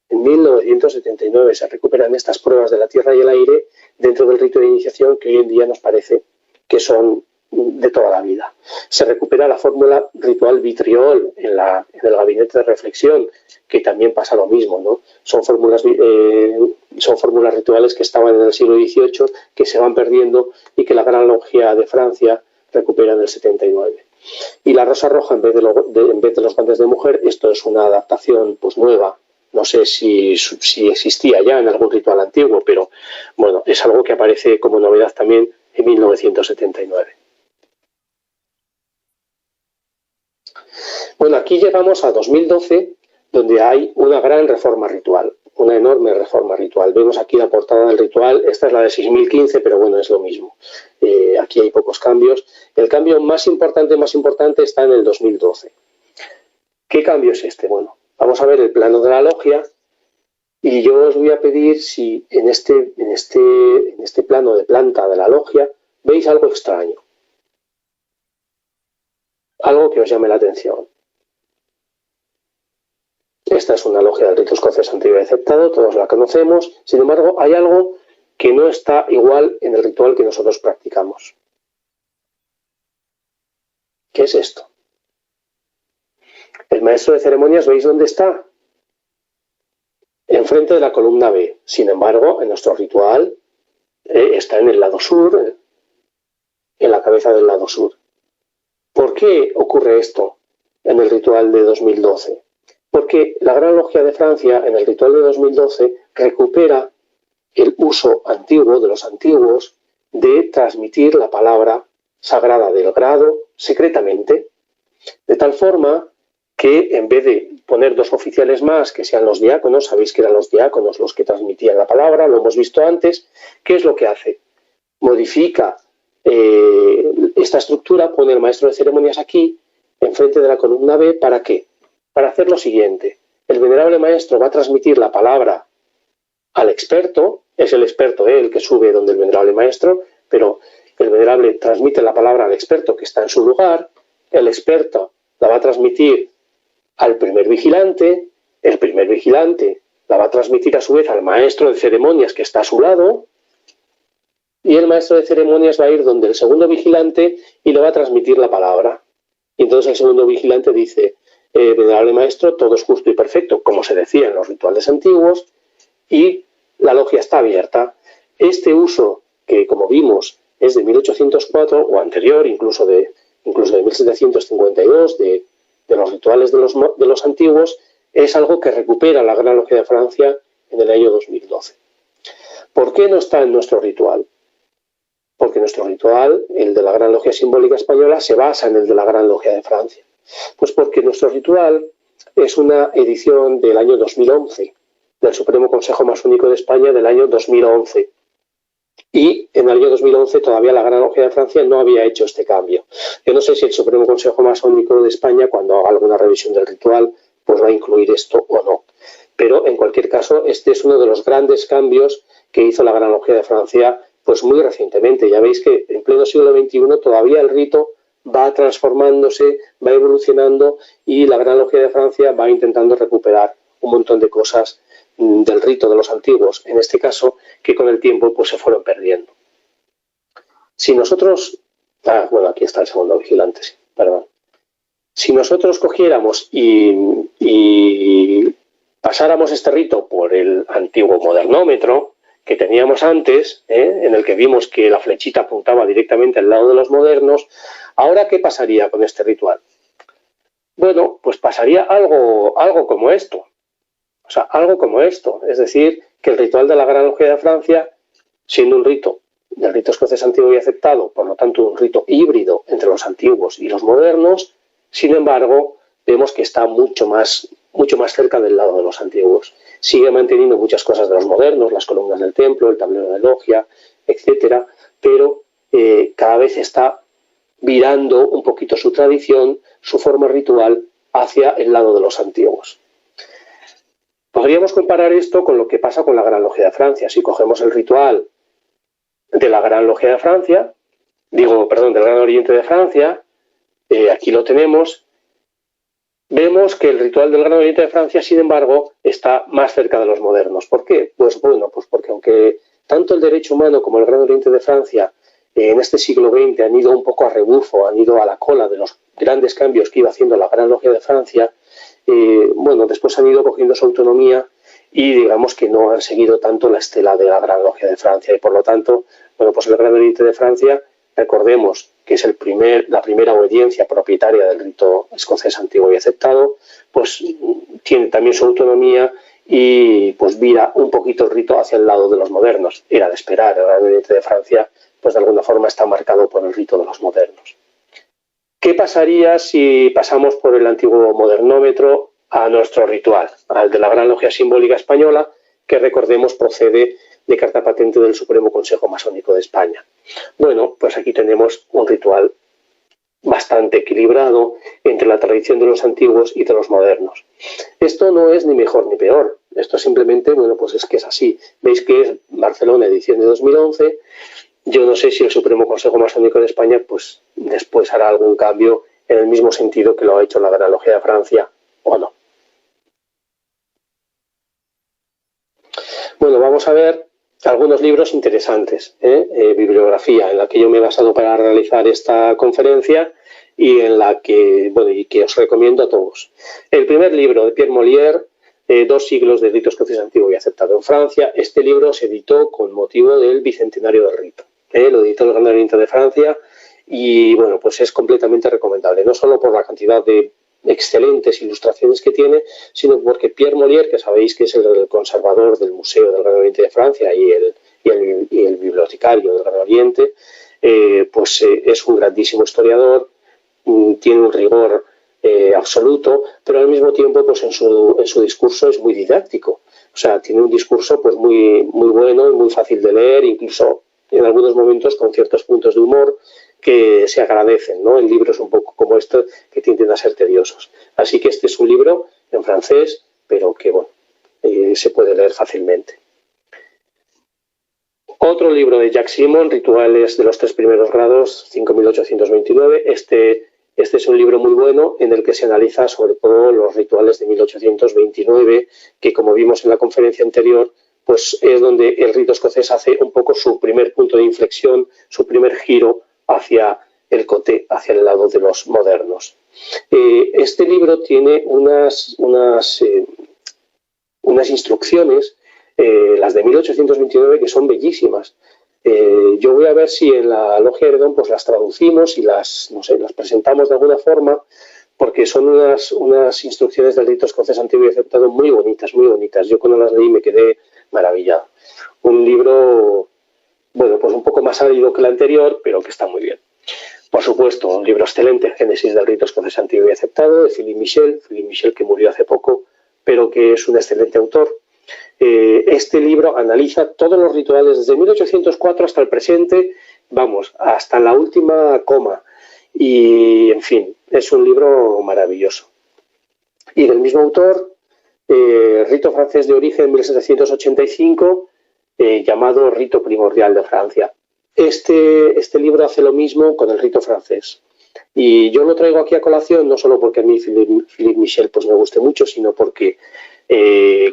En 1979 se recuperan estas pruebas de la tierra y el aire dentro del rito de iniciación que hoy en día nos parece que son de toda la vida. Se recupera la fórmula ritual vitriol en el gabinete de reflexión, que también pasa lo mismo, ¿no? Son fórmulas rituales que estaban en el siglo XVIII, que se van perdiendo y que la Gran Logia de Francia recupera en el 79. Y la rosa roja en vez de los guantes de mujer, esto es una adaptación pues nueva. No sé si existía ya en algún ritual antiguo, pero bueno, es algo que aparece como novedad también en 1979. Bueno, aquí llegamos a 2012, donde hay una gran reforma ritual, una enorme reforma ritual. Vemos aquí la portada del ritual, esta es la de 6015, pero bueno, es lo mismo. Aquí hay pocos cambios. El cambio más importante está en el 2012. ¿Qué cambio es este? Bueno, vamos a ver el plano de la logia y yo os voy a pedir si en este plano de planta de la logia veis algo extraño. Algo que os llame la atención. Esta es una logia del rito escocés antiguo y aceptado, todos la conocemos. Sin embargo, hay algo que no está igual en el ritual que nosotros practicamos. ¿Qué es esto? El maestro de ceremonias, ¿veis dónde está? Enfrente de la columna B. Sin embargo, en nuestro ritual está en el lado sur, en la cabeza del lado sur. ¿Por qué ocurre esto en el ritual de 2012? Porque la Gran Logia de Francia, en el ritual de 2012, recupera el uso antiguo de los antiguos de transmitir la palabra sagrada del grado secretamente, de tal forma que en vez de poner dos oficiales más que sean los diáconos, sabéis que eran los diáconos los que transmitían la palabra, lo hemos visto antes, ¿qué es lo que hace? Modifica esta estructura, pone el maestro de ceremonias aquí, enfrente de la columna B, ¿para qué? Para hacer lo siguiente, el venerable maestro va a transmitir la palabra al experto, es el experto el que sube donde el venerable maestro, pero el venerable transmite la palabra al experto que está en su lugar, el experto la va a transmitir al primer vigilante, el primer vigilante la va a transmitir a su vez al maestro de ceremonias que está a su lado, y el maestro de ceremonias va a ir donde el segundo vigilante y le va a transmitir la palabra. Y entonces el segundo vigilante dice: venerable maestro, todo es justo y perfecto, como se decía en los rituales antiguos, y la logia está abierta. Este uso, que como vimos es de 1804 o anterior, incluso de 1752, de los rituales de los antiguos, es algo que recupera la Gran Logia de Francia en el año 2012. ¿Por qué no está en nuestro ritual? Porque nuestro ritual, el de la Gran Logia Simbólica Española, se basa en el de la Gran Logia de Francia. Pues porque nuestro ritual es una edición del año 2011, del Supremo Consejo Masónico de España del año 2011. Y en el año 2011 todavía la Gran Logia de Francia no había hecho este cambio. Yo no sé si el Supremo Consejo Masónico de España, cuando haga alguna revisión del ritual, pues va a incluir esto o no. Pero en cualquier caso, este es uno de los grandes cambios que hizo la Gran Logia de Francia pues muy recientemente. Ya veis que en pleno siglo XXI todavía el rito va transformándose, va evolucionando, y la Gran Logia de Francia va intentando recuperar un montón de cosas del rito de los antiguos, en este caso, que con el tiempo pues se fueron perdiendo. Si nosotros... bueno, aquí está el segundo vigilante, sí, perdón. Si nosotros cogiéramos y pasáramos este rito por el antiguo modernómetro que teníamos antes, en el que vimos que la flechita apuntaba directamente al lado de los modernos, ¿ahora qué pasaría con este ritual? Bueno, pues pasaría algo como esto. O sea, algo como esto. Es decir, que el ritual de la Gran Logia de Francia, siendo un rito del rito escocés antiguo y aceptado, por lo tanto un rito híbrido entre los antiguos y los modernos, sin embargo, vemos que está mucho más cerca del lado de los antiguos. Sigue manteniendo muchas cosas de los modernos, las columnas del templo, el tablero de logia, etcétera, pero cada vez está virando un poquito su tradición, su forma ritual, hacia el lado de los antiguos. Podríamos comparar esto con lo que pasa con la Gran Logia de Francia. Si cogemos el ritual de la Gran Logia de Francia, del Gran Oriente de Francia, aquí lo tenemos. Vemos que el ritual del Gran Oriente de Francia, sin embargo, está más cerca de los modernos. ¿Por qué? Pues bueno, pues porque aunque tanto el derecho humano como el Gran Oriente de Francia en este siglo XX han ido un poco a rebufo, han ido a la cola de los grandes cambios que iba haciendo la Gran Logia de Francia, después han ido cogiendo su autonomía y digamos que no han seguido tanto la estela de la Gran Logia de Francia, y por lo tanto, pues el Gran Oriente de Francia, recordemos que es la primera obediencia propietaria del rito escocés antiguo y aceptado, pues tiene también su autonomía y pues vira un poquito el rito hacia el lado de los modernos. Era de esperar. El Gran Oriente de Francia pues de alguna forma está marcado por el rito de los modernos. ¿Qué pasaría si pasamos por el antiguo modernómetro a nuestro ritual, al de la Gran Logia Simbólica Española, que recordemos procede de carta patente del Supremo Consejo Masónico de España? Bueno, pues aquí tenemos un ritual bastante equilibrado entre la tradición de los antiguos y de los modernos. Esto no es ni mejor ni peor, esto simplemente, pues es que es así. Veis que es Barcelona, edición de 2011. Yo no sé si el Supremo Consejo Masónico de España pues después hará algún cambio en el mismo sentido que lo ha hecho la Gran Logia de Francia o no. Bueno, vamos a ver algunos libros interesantes, bibliografía en la que yo me he basado para realizar esta conferencia y en la que, y que os recomiendo a todos. El primer libro de Pierre Molière, 2 siglos de rito escocés antiguo y aceptado en Francia. Este libro se editó con motivo del bicentenario del rito. Lo editó el Gran Oriente de Francia y, pues es completamente recomendable, no solo por la cantidad de excelentes ilustraciones que tiene, sino porque Pierre Molière, que sabéis que es el conservador del Museo del Gran Oriente de Francia y el bibliotecario del Gran Oriente, es un grandísimo historiador, tiene un rigor absoluto, pero al mismo tiempo pues en su discurso es muy didáctico. O sea, tiene un discurso pues muy bueno y muy fácil de leer, incluso en algunos momentos con ciertos puntos de humor que se agradecen, ¿no?, en libros un poco como este que tienden a ser tediosos. Así que este es un libro en francés, pero que se puede leer fácilmente. Otro libro de Jacques Simon, Rituales de los 3 primeros grados, 5829. Este es un libro muy bueno en el que se analiza sobre todo los rituales de 1829, que como vimos en la conferencia anterior, pues es donde el rito escocés hace un poco su primer punto de inflexión, su primer giro hacia el coté, hacia el lado de los modernos. Este libro tiene unas instrucciones, las de 1829, que son bellísimas. Yo voy a ver si en la Logia Heredón pues las traducimos y las presentamos de alguna forma, porque son unas instrucciones del rito escocés antiguo y aceptado muy bonitas, muy bonitas. Yo cuando las leí me quedé maravillado. Un libro, bueno, pues un poco más árido que el anterior, pero que está muy bien. Por supuesto, un libro excelente, Génesis del rito escocés antiguo y aceptado, de Philippe Michel, que murió hace poco, pero que es un excelente autor. Este libro analiza todos los rituales desde 1804 hasta el presente, vamos, hasta la última coma. Y, en fin, es un libro maravilloso. Y del mismo autor, Rito francés de origen 1785, llamado Rito primordial de Francia. Este libro hace lo mismo con el rito francés. Y yo lo traigo aquí a colación no solo porque a mí Philippe Michel pues me guste mucho, sino porque,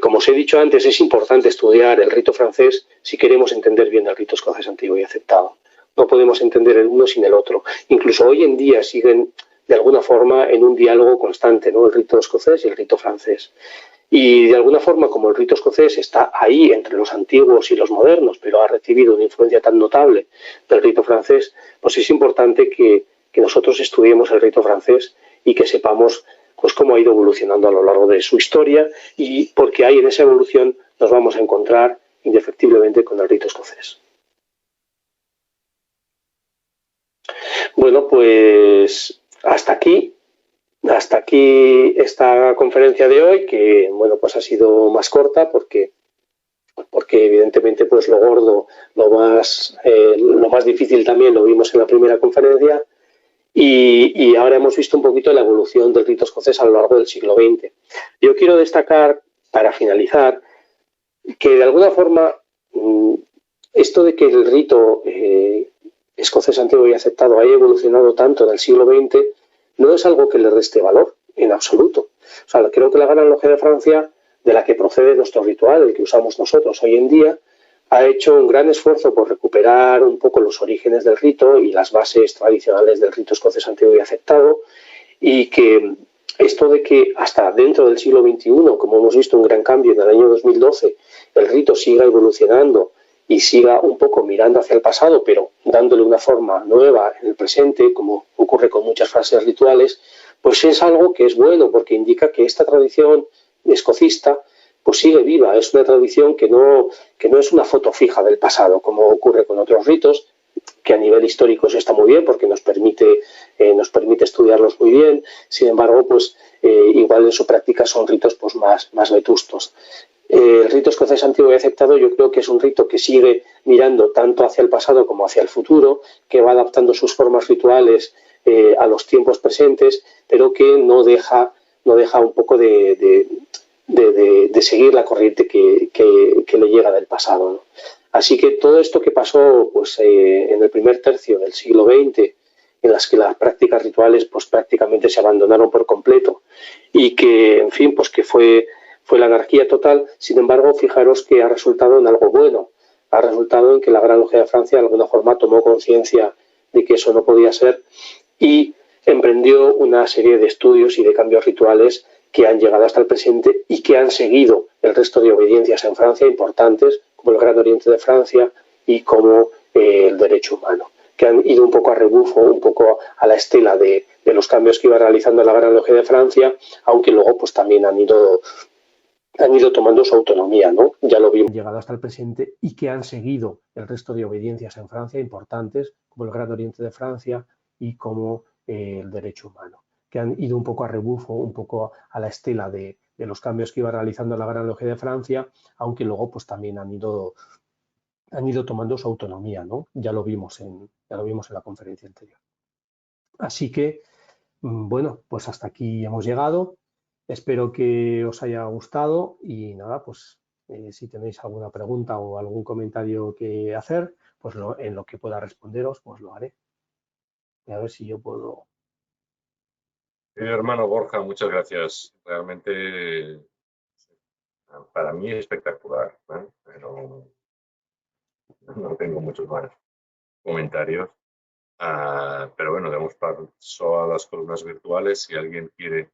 como os he dicho antes, es importante estudiar el rito francés si queremos entender bien el rito escocés antiguo y aceptado. No podemos entender el uno sin el otro. Incluso hoy en día siguen de alguna forma en un diálogo constante, ¿no? El rito escocés y el rito francés. Y de alguna forma, como el rito escocés está ahí entre los antiguos y los modernos, pero ha recibido una influencia tan notable del rito francés, pues es importante que nosotros estudiemos el rito francés y que sepamos pues cómo ha ido evolucionando a lo largo de su historia, y porque ahí en esa evolución nos vamos a encontrar indefectiblemente con el rito escocés. Bueno, pues hasta aquí esta conferencia de hoy, que bueno, pues ha sido más corta porque evidentemente pues lo gordo, lo más difícil también lo vimos en la primera conferencia, y ahora hemos visto un poquito la evolución del rito escocés a lo largo del siglo XX. Yo quiero destacar, para finalizar, que de alguna forma esto de que el rito escocés antiguo y aceptado haya evolucionado tanto en el siglo XX no es algo que le reste valor en absoluto. O sea, creo que la Gran Logia de Francia, de la que procede nuestro ritual, el que usamos nosotros hoy en día, ha hecho un gran esfuerzo por recuperar un poco los orígenes del rito y las bases tradicionales del rito escocés antiguo y aceptado, y que esto de que hasta dentro del siglo XXI, como hemos visto un gran cambio en el año 2012, el rito siga evolucionando y siga un poco mirando hacia el pasado, pero dándole una forma nueva en el presente, como ocurre con muchas frases rituales, pues es algo que es bueno, porque indica que esta tradición escocista pues sigue viva. Es una tradición que no es una foto fija del pasado, como ocurre con otros ritos, que a nivel histórico eso está muy bien porque nos permite estudiarlos muy bien. Sin embargo, pues igual en su práctica son ritos pues más vetustos. El rito escocés antiguo y aceptado, yo creo que es un rito que sigue mirando tanto hacia el pasado como hacia el futuro, que va adaptando sus formas rituales a los tiempos presentes, pero que no deja un poco de seguir la corriente que le llega del pasado, ¿no? Así que todo esto que pasó pues, en el primer tercio del siglo XX, en las que las prácticas rituales pues, prácticamente se abandonaron por completo, y que, en fin, pues que fue la anarquía total, sin embargo, fijaros que ha resultado en algo bueno. Ha resultado en que la Gran Logia de Francia de alguna forma tomó conciencia de que eso no podía ser y emprendió una serie de estudios y de cambios rituales que han llegado hasta el presente y que han seguido el resto de obediencias en Francia importantes, como el Gran Oriente de Francia y como el derecho humano, que han ido un poco a rebufo, un poco a la estela de los cambios que iba realizando la Gran Logia de Francia, aunque luego pues también han ido tomando su autonomía, ¿no? Ya lo vimos. Llegado hasta el presente y que han seguido el resto de obediencias en Francia importantes, como el Gran Oriente de Francia y como el derecho humano, que han ido un poco a rebufo, un poco a la estela de los cambios que iba realizando la Gran Logia de Francia, aunque luego pues también han ido tomando su autonomía, ¿no? Ya lo vimos en la conferencia anterior. Así que, bueno, pues hasta aquí hemos llegado. Espero que os haya gustado y nada, pues si tenéis alguna pregunta o algún comentario que hacer, pues en lo que pueda responderos, pues lo haré. Y a ver si yo puedo. Hermano Borja, muchas gracias. Realmente para mí es espectacular, ¿eh? Pero no tengo muchos más comentarios. Pero bueno, damos paso a las columnas virtuales. Si alguien quiere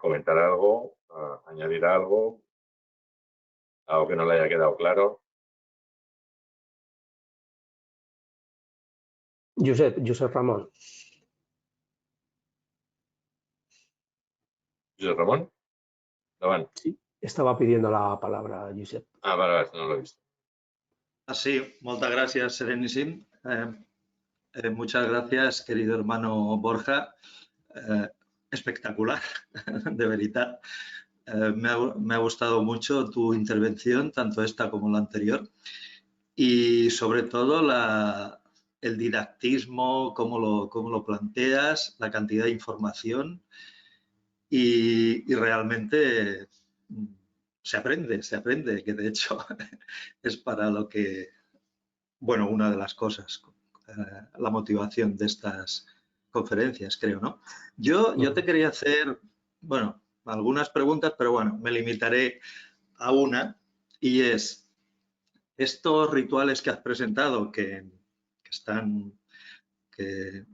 comentar algo, añadir algo que no le haya quedado claro. Josep Ramón. José Ramón, Davant. Sí, estaba pidiendo la palabra, Josep. Vale, no lo he visto. Sí, muchas gracias, Sereníssim. Muchas gracias, querido hermano Borja. Espectacular, de verdad. Me ha gustado mucho tu intervención, tanto esta como la anterior. Y sobre todo el didactismo, cómo lo planteas, la cantidad de información y realmente se aprende, que de hecho es para lo que, bueno, una de las cosas, la motivación de estas conferencias, creo, ¿no? Yo te quería hacer, bueno, algunas preguntas, pero bueno, me limitaré a una y es, estos rituales que has presentado, que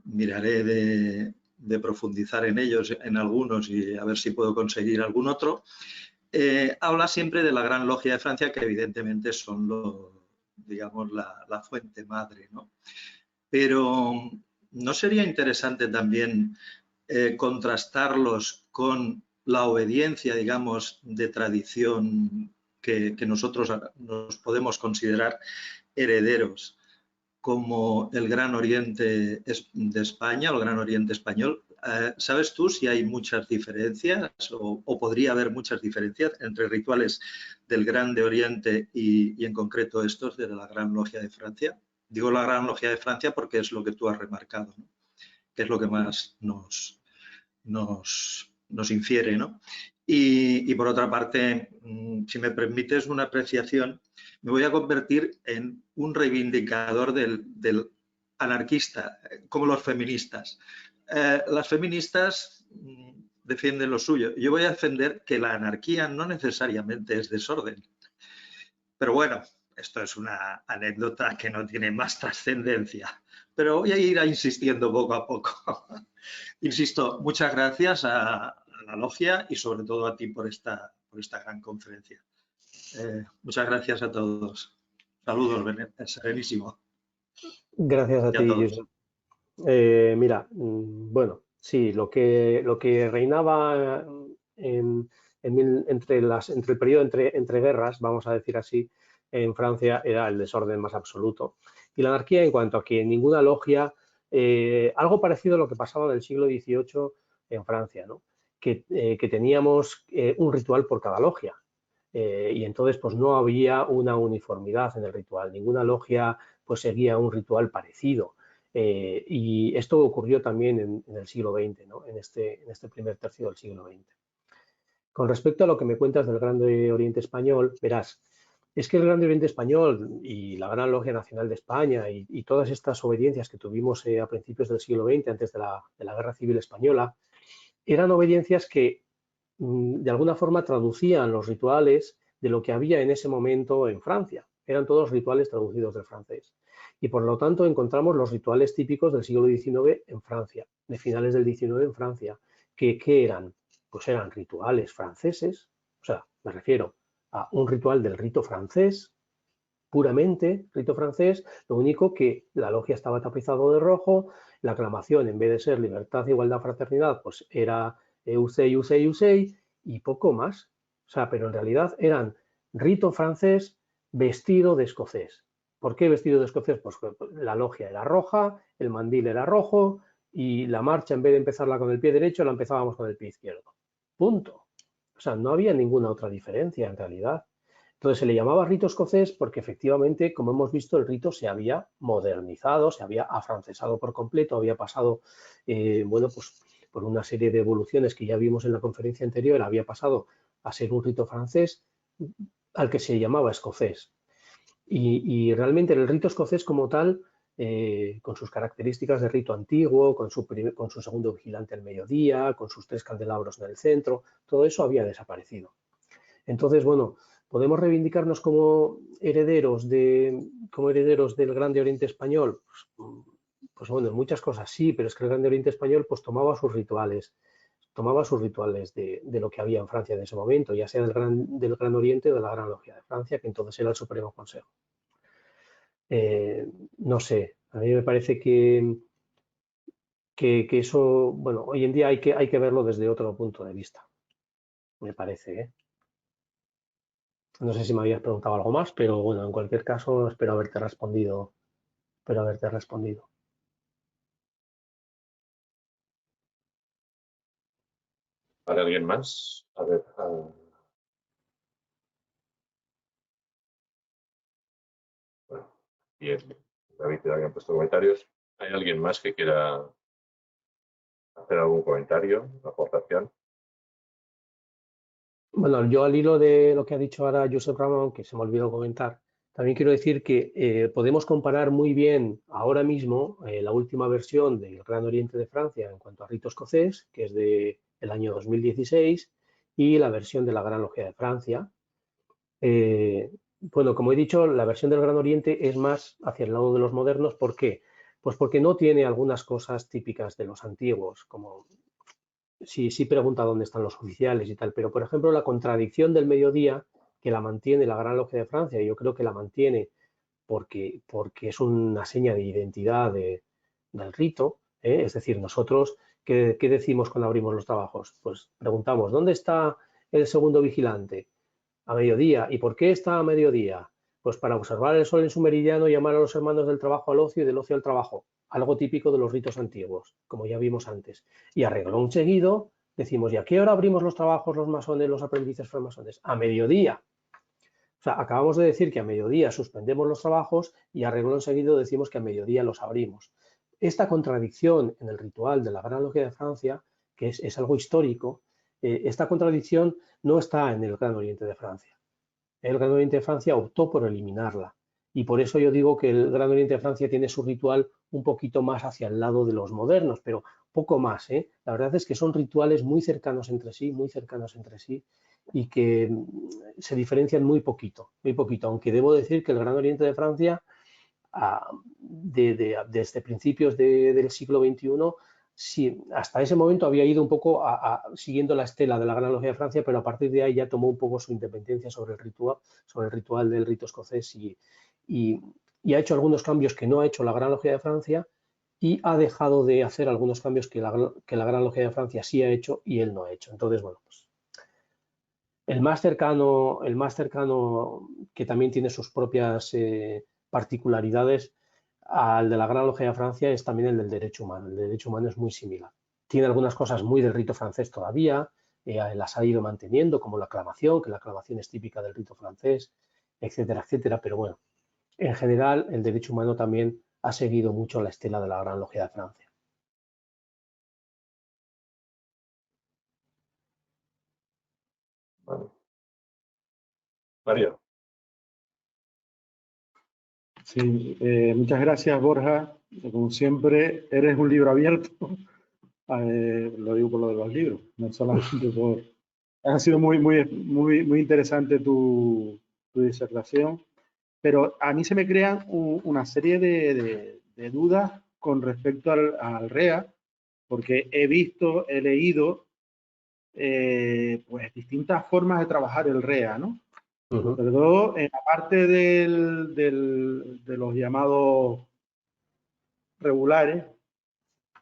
miraré de profundizar en ellos, en algunos y a ver si puedo conseguir algún otro, habla siempre de la Gran Logia de Francia, que evidentemente son digamos, la fuente madre, ¿no? Pero ¿no sería interesante también contrastarlos con la obediencia, digamos, de tradición que nosotros nos podemos considerar herederos, como el Gran Oriente de España, o el Gran Oriente español? ¿Sabes tú si hay muchas diferencias o podría haber muchas diferencias entre rituales del Grande Oriente y en concreto estos de la Gran Logia de Francia? Digo la Gran Logia de Francia porque es lo que tú has remarcado, ¿no? Que es lo que más nos infiere, ¿no? Y por otra parte, si me permites una apreciación, me voy a convertir en un reivindicador del anarquista, como los feministas. Las feministas defienden lo suyo. Yo voy a defender que la anarquía no necesariamente es desorden. Pero bueno, esto es una anécdota que no tiene más trascendencia. Pero voy a ir insistiendo poco a poco. Insisto, muchas gracias a la logia y sobre todo a ti por esta gran conferencia. Muchas gracias a todos. Saludos, Serenísimo. Gracias a ti, Josep. Mira, bueno, sí, lo que reinaba entre el periodo entre guerras, vamos a decir así, en Francia era el desorden más absoluto. Y la anarquía en cuanto a que ninguna logia, algo parecido a lo que pasaba en el siglo XVIII en Francia, ¿no? Que teníamos un ritual por cada logia. Y entonces pues no había una uniformidad en el ritual, ninguna logia pues seguía un ritual parecido. Y esto ocurrió también en el siglo XX, ¿no? en este primer tercio del siglo XX. Con respecto a lo que me cuentas del Grande Oriente Español, verás, es que el Grande Oriente Español y la Gran Logia Nacional de España y todas estas obediencias que tuvimos a principios del siglo XX, antes de la Guerra Civil Española, eran obediencias que de alguna forma traducían los rituales de lo que había en ese momento en Francia. Eran todos rituales traducidos del francés. Y por lo tanto encontramos los rituales típicos del siglo XIX en Francia, de finales del XIX en Francia. ¿Qué eran? Pues eran rituales franceses, o sea, me refiero a un ritual del rito francés, puramente rito francés, lo único que la logia estaba tapizado de rojo, la aclamación en vez de ser libertad, igualdad, fraternidad, pues era Eusei, Eusei, Eusei y poco más. O sea, pero en realidad eran rito francés vestido de escocés. ¿Por qué vestido de escocés? Pues la logia era roja, el mandil era rojo y la marcha en vez de empezarla con el pie derecho la empezábamos con el pie izquierdo. Punto. O sea, no había ninguna otra diferencia en realidad. Entonces se le llamaba rito escocés porque efectivamente, como hemos visto, el rito se había modernizado, se había afrancesado por completo, había pasado, bueno, pues por una serie de evoluciones que ya vimos en la conferencia anterior, había pasado a ser un rito francés al que se llamaba escocés. Y realmente el rito escocés como tal, con sus características de rito antiguo, con su segundo vigilante al mediodía, con sus 3 candelabros en el centro, todo eso había desaparecido. Entonces, bueno, podemos reivindicarnos como herederos del Grande Oriente Español. Pues bueno, en muchas cosas sí, pero es que el Grande Oriente Español pues tomaba sus rituales de lo que había en Francia en ese momento, ya sea del Gran Oriente o de la Gran Logia de Francia, que entonces era el Supremo Consejo. No sé, a mí me parece que eso, bueno, hoy en día hay que verlo desde otro punto de vista, me parece, ¿eh? No sé si me habías preguntado algo más, pero bueno, en cualquier caso espero haberte respondido, ¿Para alguien más? A ver, bueno, bien, David, te habían puesto comentarios. ¿Hay alguien más que quiera hacer algún comentario, aportación? Bueno, yo al hilo de lo que ha dicho ahora Josep Ramón, que se me olvidó comentar, también quiero decir que podemos comparar muy bien ahora mismo la última versión del Gran Oriente de Francia en cuanto a rito escocés, que es del año 2016, y la versión de la Gran Logia de Francia. Bueno, como he dicho, la versión del Gran Oriente es más hacia el lado de los modernos. ¿Por qué? Pues porque no tiene algunas cosas típicas de los antiguos, como sí pregunta dónde están los oficiales y tal, pero por ejemplo la contradicción del mediodía, que la mantiene la Gran Logia de Francia, y yo creo que la mantiene porque es una seña de identidad del rito, ¿eh? Es decir, nosotros, ¿qué decimos cuando abrimos los trabajos? Pues preguntamos, ¿dónde está el segundo vigilante? A mediodía. ¿Y por qué está a mediodía? Pues para observar el sol en su meridiano y llamar a los hermanos del trabajo al ocio y del ocio al trabajo, algo típico de los ritos antiguos, como ya vimos antes. Y a reglón seguido decimos, ¿y a qué hora abrimos los trabajos los masones, los aprendices francmasones? A mediodía. O sea, acabamos de decir que a mediodía suspendemos los trabajos y a reglón seguido decimos que a mediodía los abrimos. Esta contradicción en el ritual de la Gran Logia de Francia, que es algo histórico, esta contradicción no está en el Gran Oriente de Francia. El Gran Oriente de Francia optó por eliminarla. Y por eso yo digo que el Gran Oriente de Francia tiene su ritual un poquito más hacia el lado de los modernos, pero poco más, ¿eh? La verdad es que son rituales muy cercanos entre sí, y que se diferencian muy poquito, aunque debo decir que el Gran Oriente de Francia, desde principios del siglo XXI, sí, hasta ese momento había ido un poco siguiendo la estela de la Gran Logia de Francia, pero a partir de ahí ya tomó un poco su independencia sobre el ritual del rito escocés y ha hecho algunos cambios que no ha hecho la Gran Logia de Francia y ha dejado de hacer algunos cambios que la Gran Logia de Francia sí ha hecho y él no ha hecho. Entonces, bueno, pues el más cercano que también tiene sus propias particularidades al de la Gran Logia de Francia es también el del derecho humano. El derecho humano es muy similar. Tiene algunas cosas muy del rito francés todavía, las ha ido manteniendo, como la aclamación, que la aclamación es típica del rito francés, etcétera, etcétera. Pero bueno, en general, el derecho humano también ha seguido mucho la estela de la Gran Logia de Francia. Vale. María. Sí, muchas gracias, Borja. Como siempre, eres un libro abierto. Lo digo por lo de los libros, no solamente por... Ha sido muy interesante tu disertación, pero a mí se me crean una serie de dudas con respecto al REA, porque he leído pues distintas formas de trabajar el REA, ¿no? Sobre todo en la parte de los llamados regulares,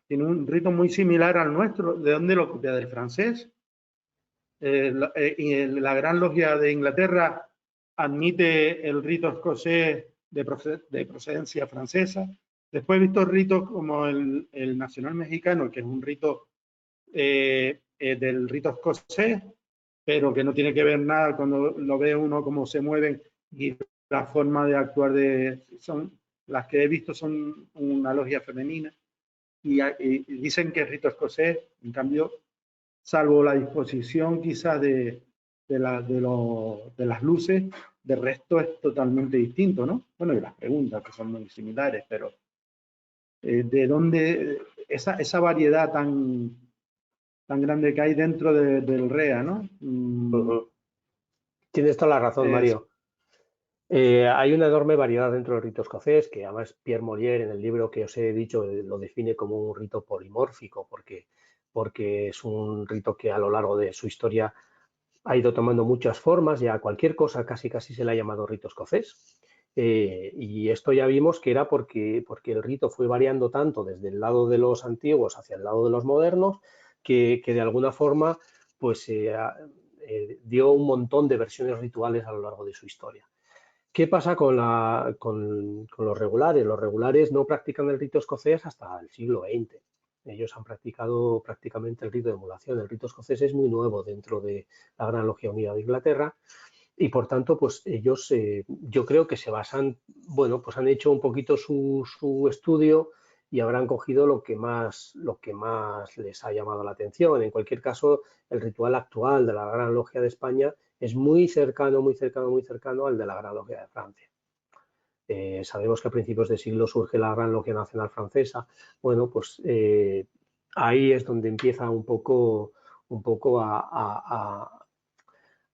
tiene un rito muy similar al nuestro. ¿De dónde lo copia? Del francés. Y la Gran Logia de Inglaterra admite el rito escocés de procedencia francesa. Después he visto ritos como el nacional mexicano, que es un rito del rito escocés, pero que no tiene que ver nada cuando lo ve uno cómo se mueven y la forma de actuar las que he visto son una logia femenina y dicen que es rito escocés. En cambio, salvo la disposición quizás de de las luces, del resto es totalmente distinto, ¿no? Bueno, y las preguntas que son muy similares, pero ¿de dónde esa variedad tan grande que hay dentro del REA, ¿no? Tienes toda la razón, Mario. Hay una enorme variedad dentro del rito escocés, que además Pierre Molière en el libro que os he dicho lo define como un rito polimórfico, porque es un rito que a lo largo de su historia ha ido tomando muchas formas, ya cualquier cosa casi se le ha llamado rito escocés. Y esto ya vimos que era porque el rito fue variando tanto desde el lado de los antiguos hacia el lado de los modernos, que de alguna forma pues, dio un montón de versiones rituales a lo largo de su historia. ¿Qué pasa con los regulares? Los regulares no practican el rito escocés hasta el siglo XX. Ellos han practicado prácticamente el rito de emulación. El rito escocés es muy nuevo dentro de la Gran Logia Unida de Inglaterra y, por tanto, pues ellos yo creo que se basan, bueno, pues han hecho un poquito su estudio y habrán cogido lo que más les ha llamado la atención. En cualquier caso, el ritual actual de la Gran Logia de España es muy cercano al de la Gran Logia de Francia. Sabemos que a principios de siglo surge la Gran Logia Nacional Francesa. Bueno, pues ahí es donde empieza un poco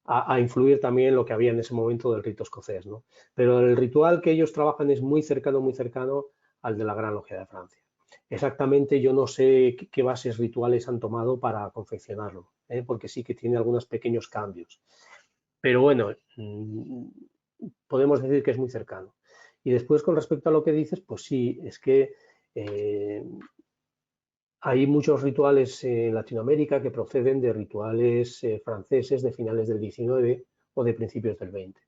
a influir también lo que había en ese momento del rito escocés, ¿no? Pero el ritual que ellos trabajan es muy cercano al de la Gran Logia de Francia. Exactamente yo no sé qué bases rituales han tomado para confeccionarlo, porque sí que tiene algunos pequeños cambios. Pero bueno, podemos decir que es muy cercano. Y después, con respecto a lo que dices, pues sí, es que hay muchos rituales en Latinoamérica que proceden de rituales franceses de finales del 19 o de principios del 20.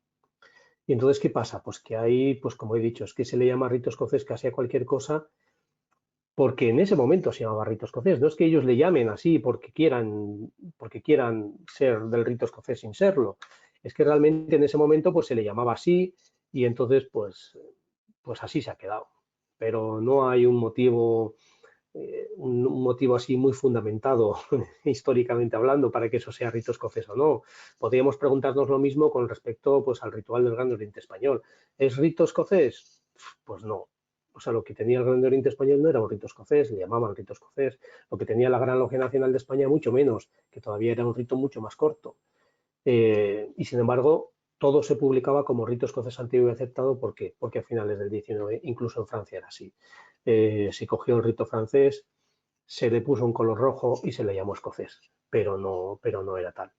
Y entonces, ¿qué pasa? Pues que hay, pues como he dicho, es que se le llama rito escocés casi a cualquier cosa porque en ese momento se llamaba rito escocés. No es que ellos le llamen así porque quieran ser del rito escocés sin serlo. Es que realmente en ese momento pues se le llamaba así y entonces pues así se ha quedado. Pero no hay un motivo así muy fundamentado históricamente hablando para que eso sea rito escocés o no. Podríamos preguntarnos lo mismo con respecto pues al ritual del Gran Oriente Español. ¿Es rito escocés? Pues no. O sea, lo que tenía el Gran Oriente Español no era un rito escocés, le llamaban rito escocés. Lo que tenía la Gran Logia Nacional de España mucho menos, que todavía era un rito mucho más corto. Y sin embargo, todo se publicaba como rito escocés antiguo y aceptado. ¿Por qué? Porque a finales del 19, incluso en Francia era así. Se cogió el rito francés, se le puso un color rojo y se le llamó escocés, pero no era tal.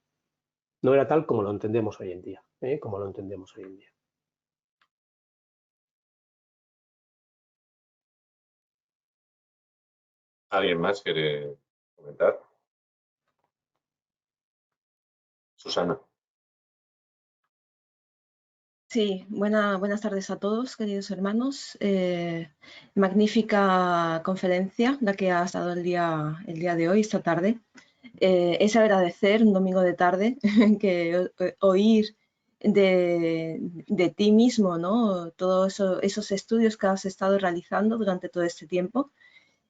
No era tal como lo entendemos hoy en día, como lo entendemos hoy en día. ¿Alguien más quiere comentar? Susana. Sí, buenas tardes a todos, queridos hermanos. Magnífica conferencia la que has dado el día de hoy, esta tarde. Es agradecer un domingo de tarde que oír de ti mismo, ¿no? Todos esos estudios que has estado realizando durante todo este tiempo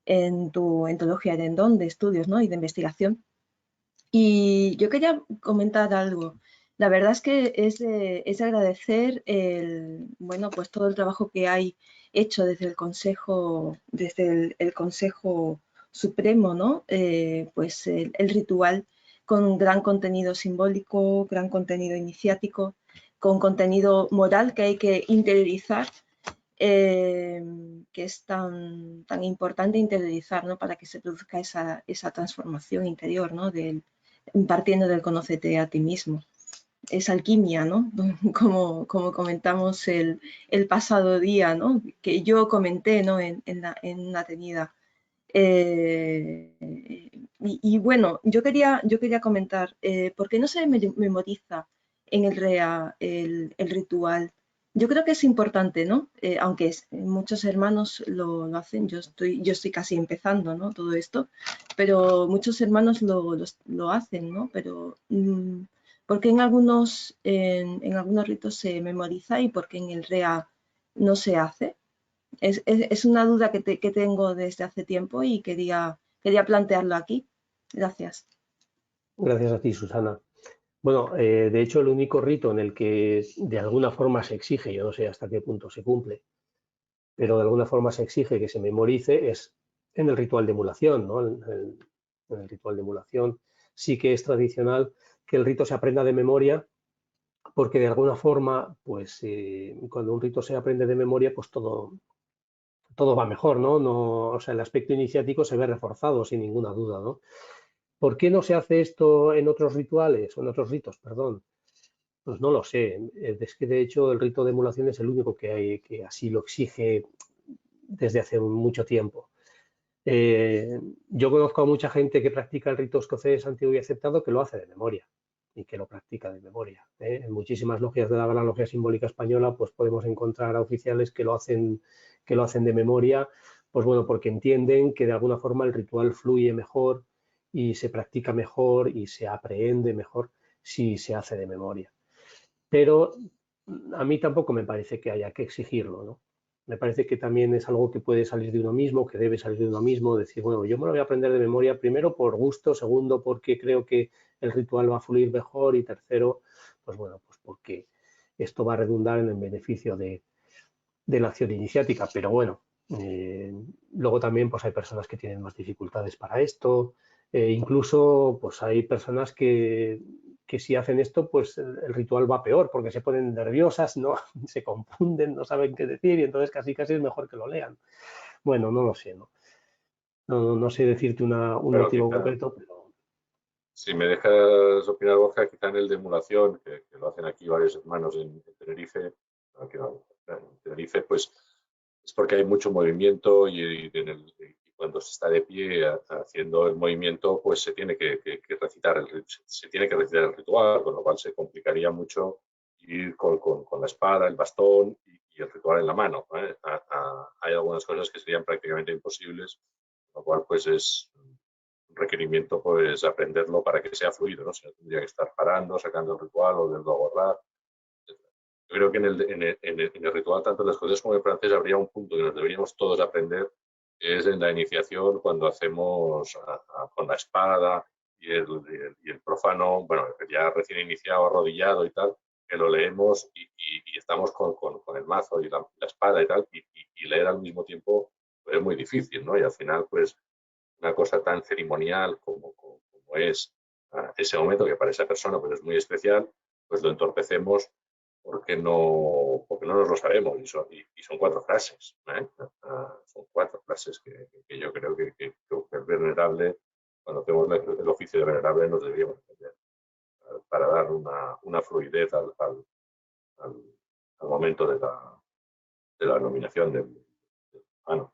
en tu logia de Endón de estudios, ¿no? Y de investigación. Y yo quería comentar algo. La verdad es que es agradecer pues todo el trabajo que hay hecho desde el Consejo, el Consejo Supremo, ¿no? Pues el ritual con gran contenido simbólico, gran contenido iniciático, con contenido moral que hay que interiorizar, que es tan importante interiorizar, ¿no? Para que se produzca esa transformación interior, ¿no? Partiendo del conócete a ti mismo. Es alquimia, ¿no? Como comentamos el pasado día, ¿no? Que yo comenté, ¿no? En una tenida. Y bueno, yo quería comentar, ¿por qué no se memoriza en el REA el ritual? Yo creo que es importante, ¿no? Aunque muchos hermanos lo hacen, yo estoy casi empezando, ¿no? Todo esto, pero muchos hermanos lo hacen, ¿no? Pero ¿por qué en algunos ritos se memoriza y por qué en el REA no se hace? Es una duda que tengo desde hace tiempo y quería plantearlo aquí. Gracias. Gracias a ti, Susana. Bueno, de hecho, el único rito en el que de alguna forma se exige, yo no sé hasta qué punto se cumple, pero de alguna forma se exige que se memorice es en el ritual de emulación, ¿no? En el ritual de emulación sí que es tradicional que el rito se aprenda de memoria, porque de alguna forma, pues cuando un rito se aprende de memoria, pues todo va mejor, ¿no? No, o sea, el aspecto iniciático se ve reforzado sin ninguna duda, ¿no? ¿Por qué no se hace esto en otros rituales o en otros ritos, perdón? Pues no lo sé. Es que de hecho el rito de emulación es el único que hay que así lo exige desde hace mucho tiempo. Yo conozco a mucha gente que practica el rito escocés antiguo y aceptado que lo hace de memoria y que lo practica de memoria. En muchísimas logias de la Gran Logia Simbólica Española pues podemos encontrar a oficiales que lo hacen de memoria, pues bueno, porque entienden que de alguna forma el ritual fluye mejor y se practica mejor y se aprehende mejor si se hace de memoria. Pero a mí tampoco me parece que haya que exigirlo, ¿no? Me parece que también es algo que puede salir de uno mismo, que debe salir de uno mismo, decir, bueno, yo me lo voy a aprender de memoria, primero por gusto, segundo porque creo que el ritual va a fluir mejor y tercero, pues bueno, pues porque esto va a redundar en el beneficio de la acción iniciática, pero bueno, luego también pues hay personas que tienen más dificultades para esto, incluso pues hay personas que si hacen esto pues el ritual va peor porque se ponen nerviosas, no se confunden, no saben qué decir y entonces casi es mejor que lo lean. Bueno, no lo sé, no sé decirte un Bueno, motivo quizá, concreto, pero si me dejas opinar, Borja, quizá en el de emulación, que lo hacen aquí varios hermanos en Tenerife, en Tenerife, pues es porque hay mucho movimiento y cuando se está de pie haciendo el movimiento, pues se tiene que recitar se tiene que recitar el ritual, con lo cual se complicaría mucho ir con la espada, el bastón y el ritual en la mano, ¿eh? Hay algunas cosas que serían prácticamente imposibles, lo cual pues es un requerimiento pues aprenderlo para que sea fluido, ¿no? Se tendría que estar parando, sacando el ritual o volviendo a borrar. Yo creo que en el ritual, tanto en el escocés como en el francés, habría un punto que nos deberíamos todos aprender, que es en la iniciación, cuando hacemos con la espada y el profano, bueno, ya recién iniciado, arrodillado y tal, que lo leemos y estamos con el mazo y la espada y tal, y leer al mismo tiempo pues, es muy difícil, ¿no? Y al final, pues, una cosa tan ceremonial como es ese momento, que para esa persona pues, es muy especial, pues lo entorpecemos porque no nos lo sabemos y son 4 frases. ¿Eh? Son 4 frases que yo creo que el venerable, cuando hacemos el oficio de venerable, nos deberíamos entender para dar una fluidez al momento de la nominación del bueno.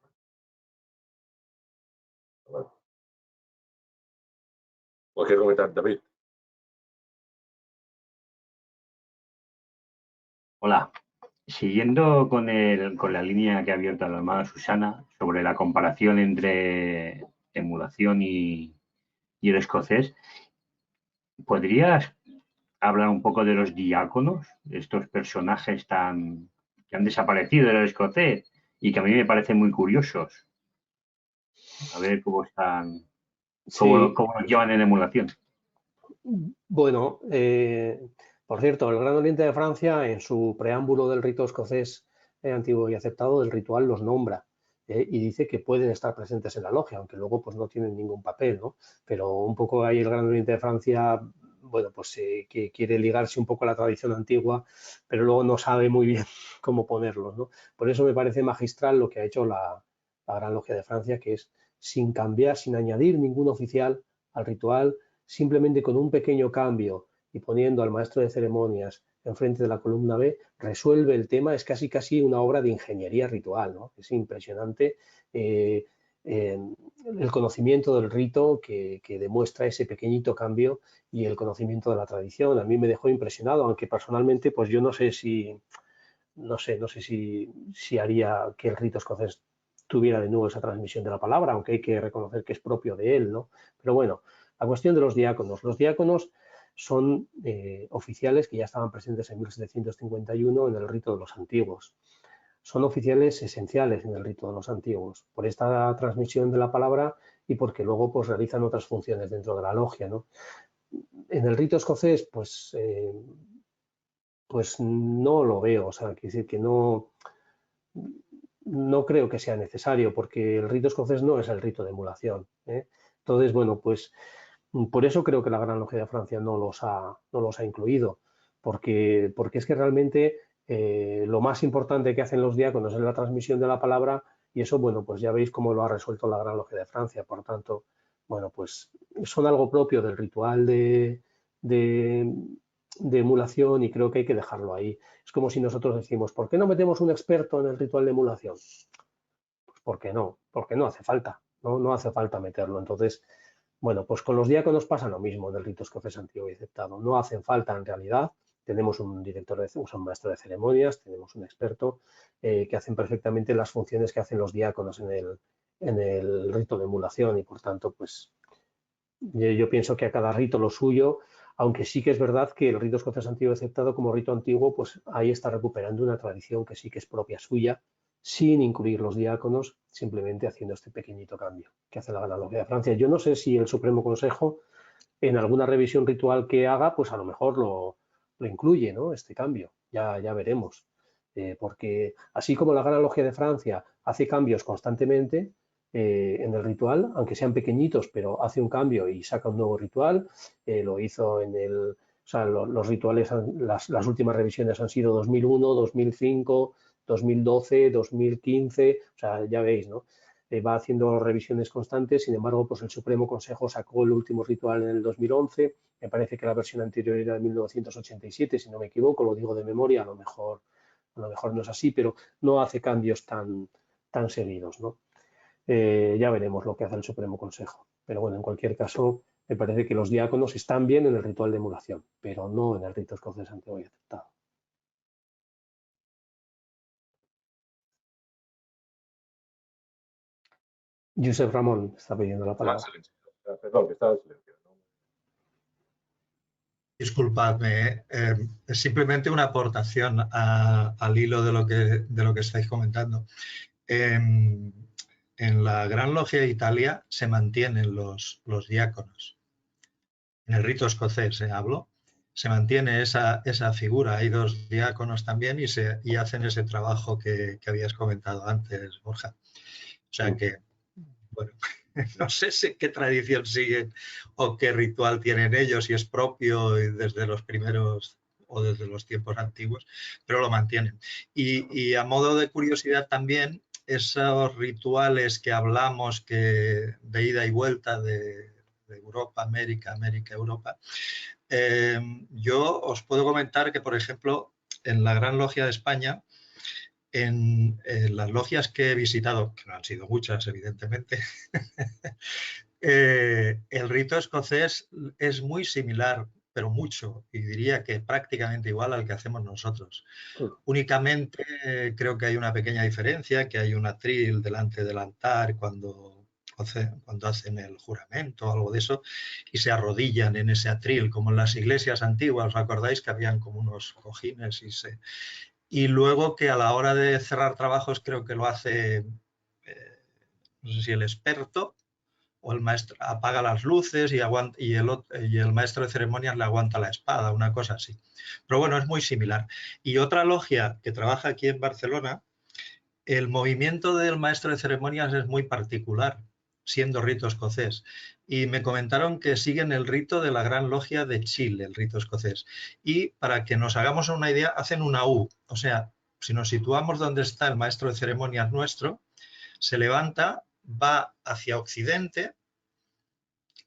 Cualquier comentario, David. Hola. Siguiendo con la línea que ha abierto la hermana Susana sobre la comparación entre emulación y el escocés, ¿podrías hablar un poco de los diáconos, estos personajes que han desaparecido del escocés y que a mí me parecen muy curiosos? A ver cómo están, sí, cómo nos llevan en emulación. bueno, por cierto, el Gran Oriente de Francia, en su preámbulo del rito escocés antiguo y aceptado, del ritual los nombra y dice que pueden estar presentes en la logia, aunque luego pues no tienen ningún papel, ¿no? Pero un poco ahí el Gran Oriente de Francia, bueno, pues que quiere ligarse un poco a la tradición antigua, pero luego no sabe muy bien cómo ponerlos, ¿no? Por eso me parece magistral lo que ha hecho la Gran Logia de Francia, que es sin cambiar, sin añadir ningún oficial al ritual, simplemente con un pequeño cambio y poniendo al maestro de ceremonias enfrente de la columna B, resuelve el tema, es casi una obra de ingeniería ritual, ¿no? Es impresionante el conocimiento del rito que demuestra ese pequeñito cambio y el conocimiento de la tradición. A mí me dejó impresionado, aunque personalmente pues yo no sé si haría que el rito escocés tuviera de nuevo esa transmisión de la palabra, aunque hay que reconocer que es propio de él, ¿no? Pero bueno, la cuestión de los diáconos. Los diáconos son oficiales que ya estaban presentes en 1751 en el rito de los antiguos. Son oficiales esenciales en el rito de los antiguos, por esta transmisión de la palabra y porque luego pues realizan otras funciones dentro de la logia, ¿no? En el rito escocés, pues no lo veo, o sea, quiere decir que no creo que sea necesario, porque el rito escocés no es el rito de emulación, ¿eh? Entonces, bueno, pues por eso creo que la Gran Logia de Francia no los ha incluido, porque es que realmente lo más importante que hacen los diáconos es la transmisión de la palabra, y eso, bueno, pues ya veis cómo lo ha resuelto la Gran Logia de Francia. Por tanto, bueno, pues son algo propio del ritual de emulación, y creo que hay que dejarlo ahí. Es como si nosotros decimos, ¿por qué no metemos un experto en el ritual de emulación? Pues ¿por qué no? Porque no hace falta, no hace falta meterlo. Entonces, bueno, pues con los diáconos pasa lo mismo del rito escocés antiguo y aceptado. No hacen falta en realidad. Tenemos un un maestro de ceremonias, tenemos un experto que hacen perfectamente las funciones que hacen los diáconos en el rito de emulación, y por tanto, pues yo pienso que a cada rito lo suyo, aunque sí que es verdad que el rito escocés antiguo aceptado como rito antiguo, pues ahí está recuperando una tradición que sí que es propia suya, sin incluir los diáconos, simplemente haciendo este pequeñito cambio que hace la Gran Logia de Francia. Yo no sé si el Supremo Consejo, en alguna revisión ritual que haga, pues a lo mejor lo incluye, ¿no? Este cambio, ya veremos. Porque así como la Gran Logia de Francia hace cambios constantemente en el ritual, aunque sean pequeñitos, pero hace un cambio y saca un nuevo ritual, lo hizo en el... O sea, los rituales, las últimas revisiones han sido 2001, 2005, 2012, 2015, o sea, ya veis, ¿no? Va haciendo revisiones constantes. Sin embargo, pues el Supremo Consejo sacó el último ritual en el 2011, me parece que la versión anterior era de 1987, si no me equivoco, lo digo de memoria, a lo mejor no es así, pero no hace cambios tan seguidos, ¿no? Ya veremos lo que hace el Supremo Consejo. Pero bueno, en cualquier caso, me parece que los diáconos están bien en el ritual de emulación, pero no en el rito escocés antiguo y aceptado. Josep Ramón está pidiendo la palabra. Perdón, que estaba en silencio. Disculpadme, es simplemente una aportación al hilo de lo que estáis comentando. En la Gran Logia de Italia se mantienen los diáconos. En el rito escocés, hablo, se mantiene esa figura. Hay dos diáconos también y hacen ese trabajo que habías comentado antes, Borja. O sea que, bueno, no sé qué tradición siguen o qué ritual tienen ellos, si es propio desde los primeros o desde los tiempos antiguos, pero lo mantienen. Y a modo de curiosidad también, esos rituales que hablamos de ida y vuelta de Europa, América, Europa, yo os puedo comentar que, por ejemplo, en la Gran Logia de España, en las logias que he visitado, que no han sido muchas, evidentemente, el rito escocés es muy similar, pero mucho, y diría que prácticamente igual al que hacemos nosotros. Únicamente creo que hay una pequeña diferencia, que hay un atril delante del altar cuando hacen el juramento o algo de eso, y se arrodillan en ese atril, como en las iglesias antiguas. ¿Os acordáis que habían como unos cojines? Y luego que a la hora de cerrar trabajos creo que lo hace, no sé si el experto o el maestro, apaga las luces y el maestro de ceremonias le aguanta la espada, una cosa así. Pero bueno, es muy similar. Y otra logia que trabaja aquí en Barcelona, el movimiento del maestro de ceremonias es muy particular, siendo rito escocés. Y me comentaron que siguen el rito de la Gran Logia de Chile, el rito escocés. Y para que nos hagamos una idea, hacen una U. O sea, si nos situamos donde está el maestro de ceremonias nuestro, se levanta, va hacia occidente,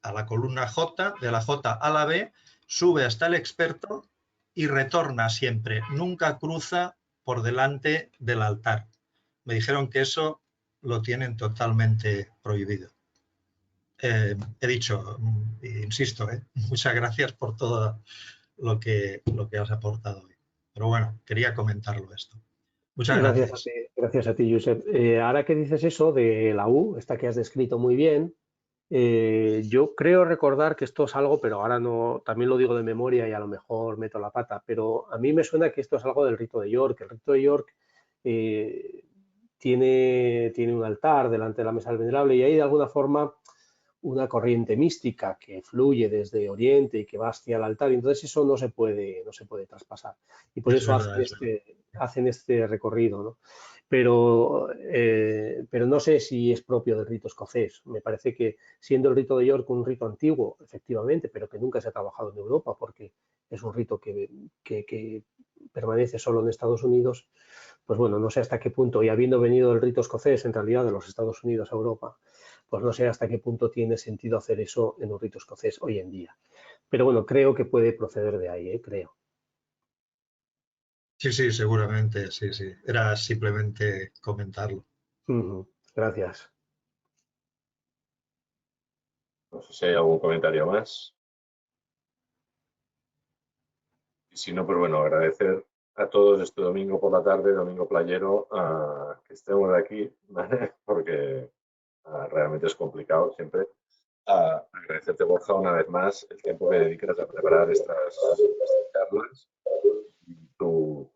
a la columna J, de la J a la B, sube hasta el experto y retorna siempre. Nunca cruza por delante del altar. Me dijeron que eso lo tienen totalmente prohibido. He dicho, insisto, muchas gracias por todo lo que has aportado hoy. Pero bueno, quería comentarlo esto. Muchas gracias. Gracias a ti, Josep. Ahora que dices eso de la U, esta que has descrito muy bien, yo creo recordar que esto es algo, pero ahora no, también lo digo de memoria y a lo mejor meto la pata, pero a mí me suena que esto es algo del rito de York. El rito de York tiene un altar delante de la mesa del venerable, y ahí de alguna forma una corriente mística que fluye desde Oriente y que va hacia el altar, y entonces eso no se puede traspasar. Y por eso hacen este recorrido, ¿no? Pero no sé si es propio del rito escocés. Me parece que siendo el rito de York un rito antiguo, efectivamente, pero que nunca se ha trabajado en Europa porque es un rito que permanece solo en Estados Unidos, pues bueno, no sé hasta qué punto, y habiendo venido el rito escocés en realidad de los Estados Unidos a Europa, pues no sé hasta qué punto tiene sentido hacer eso en un rito escocés hoy en día. Pero bueno, creo que puede proceder de ahí, creo. Sí, sí, seguramente, sí, sí. Era simplemente comentarlo. Gracias. No sé si hay algún comentario más. Y si no, pues bueno, agradecer a todos este domingo por la tarde, domingo playero, que estemos aquí, ¿vale? Porque realmente es complicado siempre. Agradecerte, Borja, una vez más el tiempo que dedicas a preparar estas charlas y tu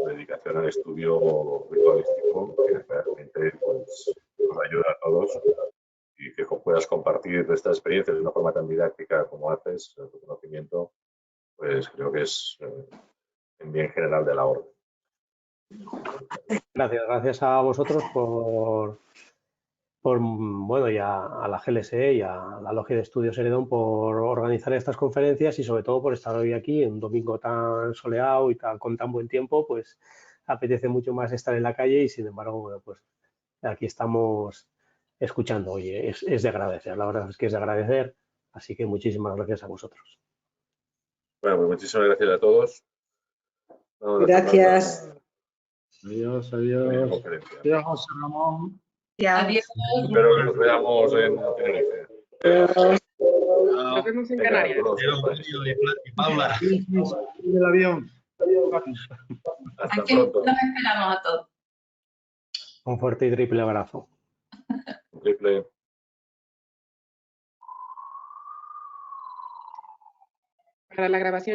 dedicación al estudio ritualístico, que realmente pues, nos ayuda a todos, y que puedas compartir estas experiencias de una forma tan didáctica como haces, tu conocimiento, pues creo que es en bien general de la orden. Gracias a vosotros por bueno, y a la GLSE y a la Logia de Estudios Heredón por organizar estas conferencias y sobre todo por estar hoy aquí, en un domingo tan soleado y con tan buen tiempo, pues apetece mucho más estar en la calle y sin embargo, bueno, pues aquí estamos escuchando. Oye, es de agradecer, la verdad es que es de agradecer, así que muchísimas gracias a vosotros. Bueno, pues muchísimas gracias a todos. Gracias. Adiós, adiós. Adiós, José Ramón. Adiós. Espero que nos veamos en Tenerife. Nos vemos en Venga, Canarias. Arturo, Y Paula. Sí, sí, sí, el avión. hasta Aquí pronto. nos esperamos a todos. Un fuerte y triple abrazo. Triple. Para la grabación.